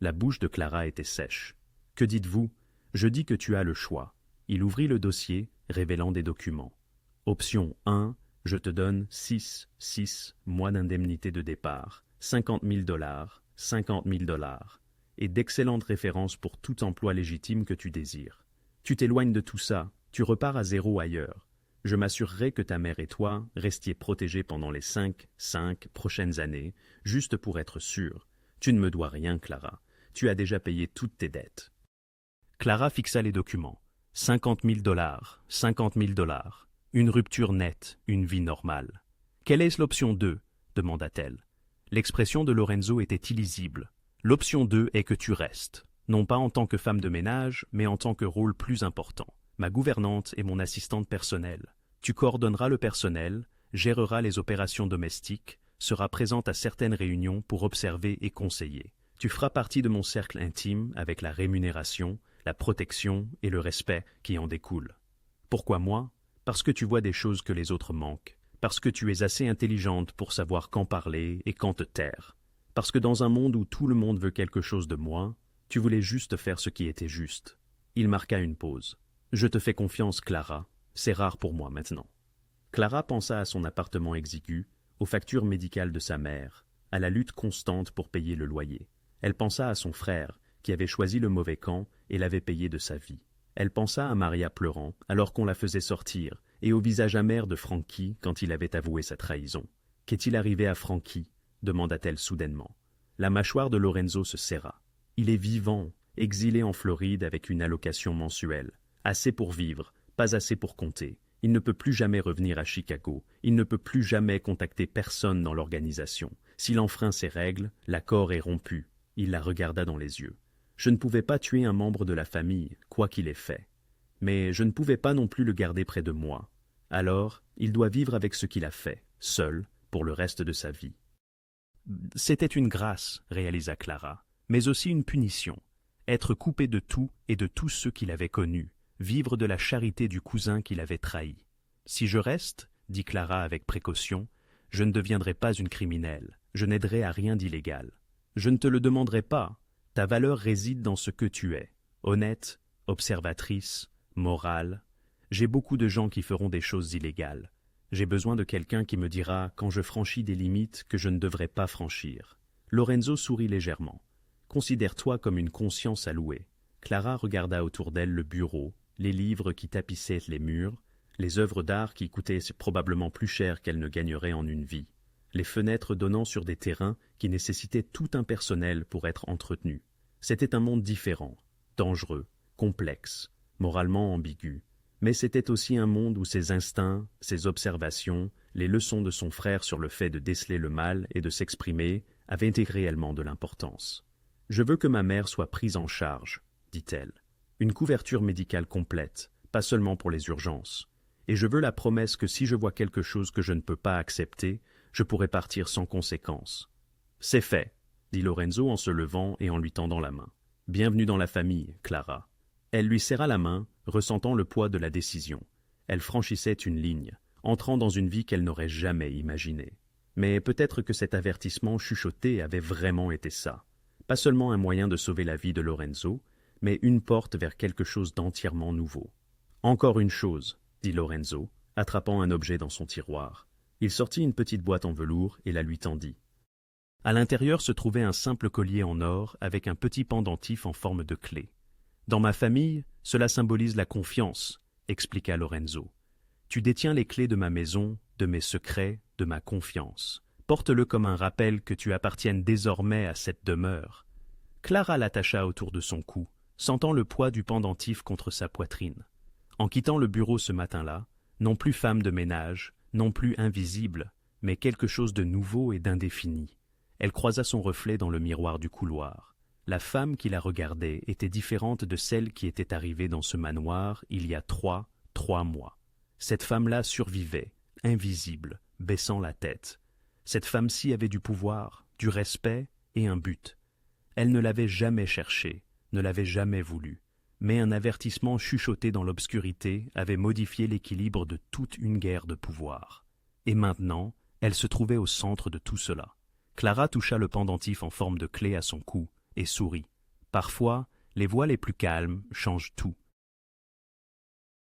La bouche de Clara était sèche. « Que dites-vous ? Je dis que tu as le choix. » Il ouvrit le dossier, révélant des documents. Option 1, je te donne 6 mois d'indemnité de départ, 50 000 $, 50 000 $, et d'excellentes références pour tout emploi légitime que tu désires. Tu t'éloignes de tout ça, tu repars à zéro ailleurs. Je m'assurerai que ta mère et toi restiez protégés pendant les 5 prochaines années, juste pour être sûr. Tu ne me dois rien, Clara. Tu as déjà payé toutes tes dettes. Clara fixa les documents. 50 000 $, 50 000 $. Une rupture nette, une vie normale. « Quelle est l'option 2 » demanda-t-elle. L'expression de Lorenzo était illisible. « L'option 2 est que tu restes, non pas en tant que femme de ménage, mais en tant que rôle plus important. Ma gouvernante et mon assistante personnelle. Tu coordonneras le personnel, géreras les opérations domestiques, seras présente à certaines réunions pour observer et conseiller. Tu feras partie de mon cercle intime avec la rémunération, la protection et le respect qui en découlent. Pourquoi moi ? Parce que tu vois des choses que les autres manquent, parce que tu es assez intelligente pour savoir quand parler et quand te taire, parce que dans un monde où tout le monde veut quelque chose de moi, tu voulais juste faire ce qui était juste. » Il marqua une pause. « Je te fais confiance, Clara. C'est rare pour moi maintenant. » Clara pensa à son appartement exigu, aux factures médicales de sa mère, à la lutte constante pour payer le loyer. Elle pensa à son frère, qui avait choisi le mauvais camp et l'avait payé de sa vie. Elle pensa à Maria pleurant, alors qu'on la faisait sortir, et au visage amer de Frankie quand il avait avoué sa trahison. « Qu'est-il arrivé à Frankie » demanda-t-elle soudainement. La mâchoire de Lorenzo se serra. « Il est vivant, exilé en Floride avec une allocation mensuelle. Assez pour vivre, pas assez pour compter. Il ne peut plus jamais revenir à Chicago. Il ne peut plus jamais contacter personne dans l'organisation. S'il enfreint ses règles, l'accord est rompu. » Il la regarda dans les yeux. Je ne pouvais pas tuer un membre de la famille, quoi qu'il ait fait. Mais je ne pouvais pas non plus le garder près de moi. Alors, il doit vivre avec ce qu'il a fait, seul, pour le reste de sa vie. C'était une grâce, réalisa Clara, mais aussi une punition. Être coupé de tout et de tous ceux qu'il avait connus, vivre de la charité du cousin qu'il avait trahi. Si je reste, dit Clara avec précaution, je ne deviendrai pas une criminelle, je n'aiderai à rien d'illégal. Je ne te le demanderai pas. Ta valeur réside dans ce que tu es, honnête, observatrice, morale. J'ai beaucoup de gens qui feront des choses illégales. J'ai besoin de quelqu'un qui me dira quand je franchis des limites que je ne devrais pas franchir. Lorenzo sourit légèrement. Considère-toi comme une conscience à louer. Clara regarda autour d'elle le bureau, les livres qui tapissaient les murs, les œuvres d'art qui coûtaient probablement plus cher qu'elle ne gagnerait en une vie, les fenêtres donnant sur des terrains qui nécessitaient tout un personnel pour être entretenus. C'était un monde différent, dangereux, complexe, moralement ambigu, mais c'était aussi un monde où ses instincts, ses observations, les leçons de son frère sur le fait de déceler le mal et de s'exprimer avaient réellement de l'importance. « Je veux que ma mère soit prise en charge, » dit-elle. « Une couverture médicale complète, pas seulement pour les urgences. Et je veux la promesse que si je vois quelque chose que je ne peux pas accepter, je pourrai partir sans conséquence. »« C'est fait, » dit Lorenzo en se levant et en lui tendant la main. « Bienvenue dans la famille, Clara. » Elle lui serra la main, ressentant le poids de la décision. Elle franchissait une ligne, entrant dans une vie qu'elle n'aurait jamais imaginée. Mais peut-être que cet avertissement chuchoté avait vraiment été ça. Pas seulement un moyen de sauver la vie de Lorenzo, mais une porte vers quelque chose d'entièrement nouveau. « Encore une chose, » dit Lorenzo, attrapant un objet dans son tiroir. Il sortit une petite boîte en velours et la lui tendit. À l'intérieur se trouvait un simple collier en or avec un petit pendentif en forme de clé. « Dans ma famille, cela symbolise la confiance, » expliqua Lorenzo. « Tu détiens les clés de ma maison, de mes secrets, de ma confiance. Porte-le comme un rappel que tu appartiennes désormais à cette demeure. » Clara l'attacha autour de son cou, sentant le poids du pendentif contre sa poitrine. En quittant le bureau ce matin-là, non plus femme de ménage, non plus invisible, mais quelque chose de nouveau et d'indéfini. Elle croisa son reflet dans le miroir du couloir. La femme qui la regardait était différente de celle qui était arrivée dans ce manoir il y a trois mois. Cette femme-là survivait, invisible, baissant la tête. Cette femme-ci avait du pouvoir, du respect et un but. Elle ne l'avait jamais cherché, ne l'avait jamais voulu. Mais un avertissement chuchoté dans l'obscurité avait modifié l'équilibre de toute une guerre de pouvoir. Et maintenant, elle se trouvait au centre de tout cela. Clara toucha le pendentif en forme de clé à son cou et sourit. Parfois, les voix les plus calmes changent tout.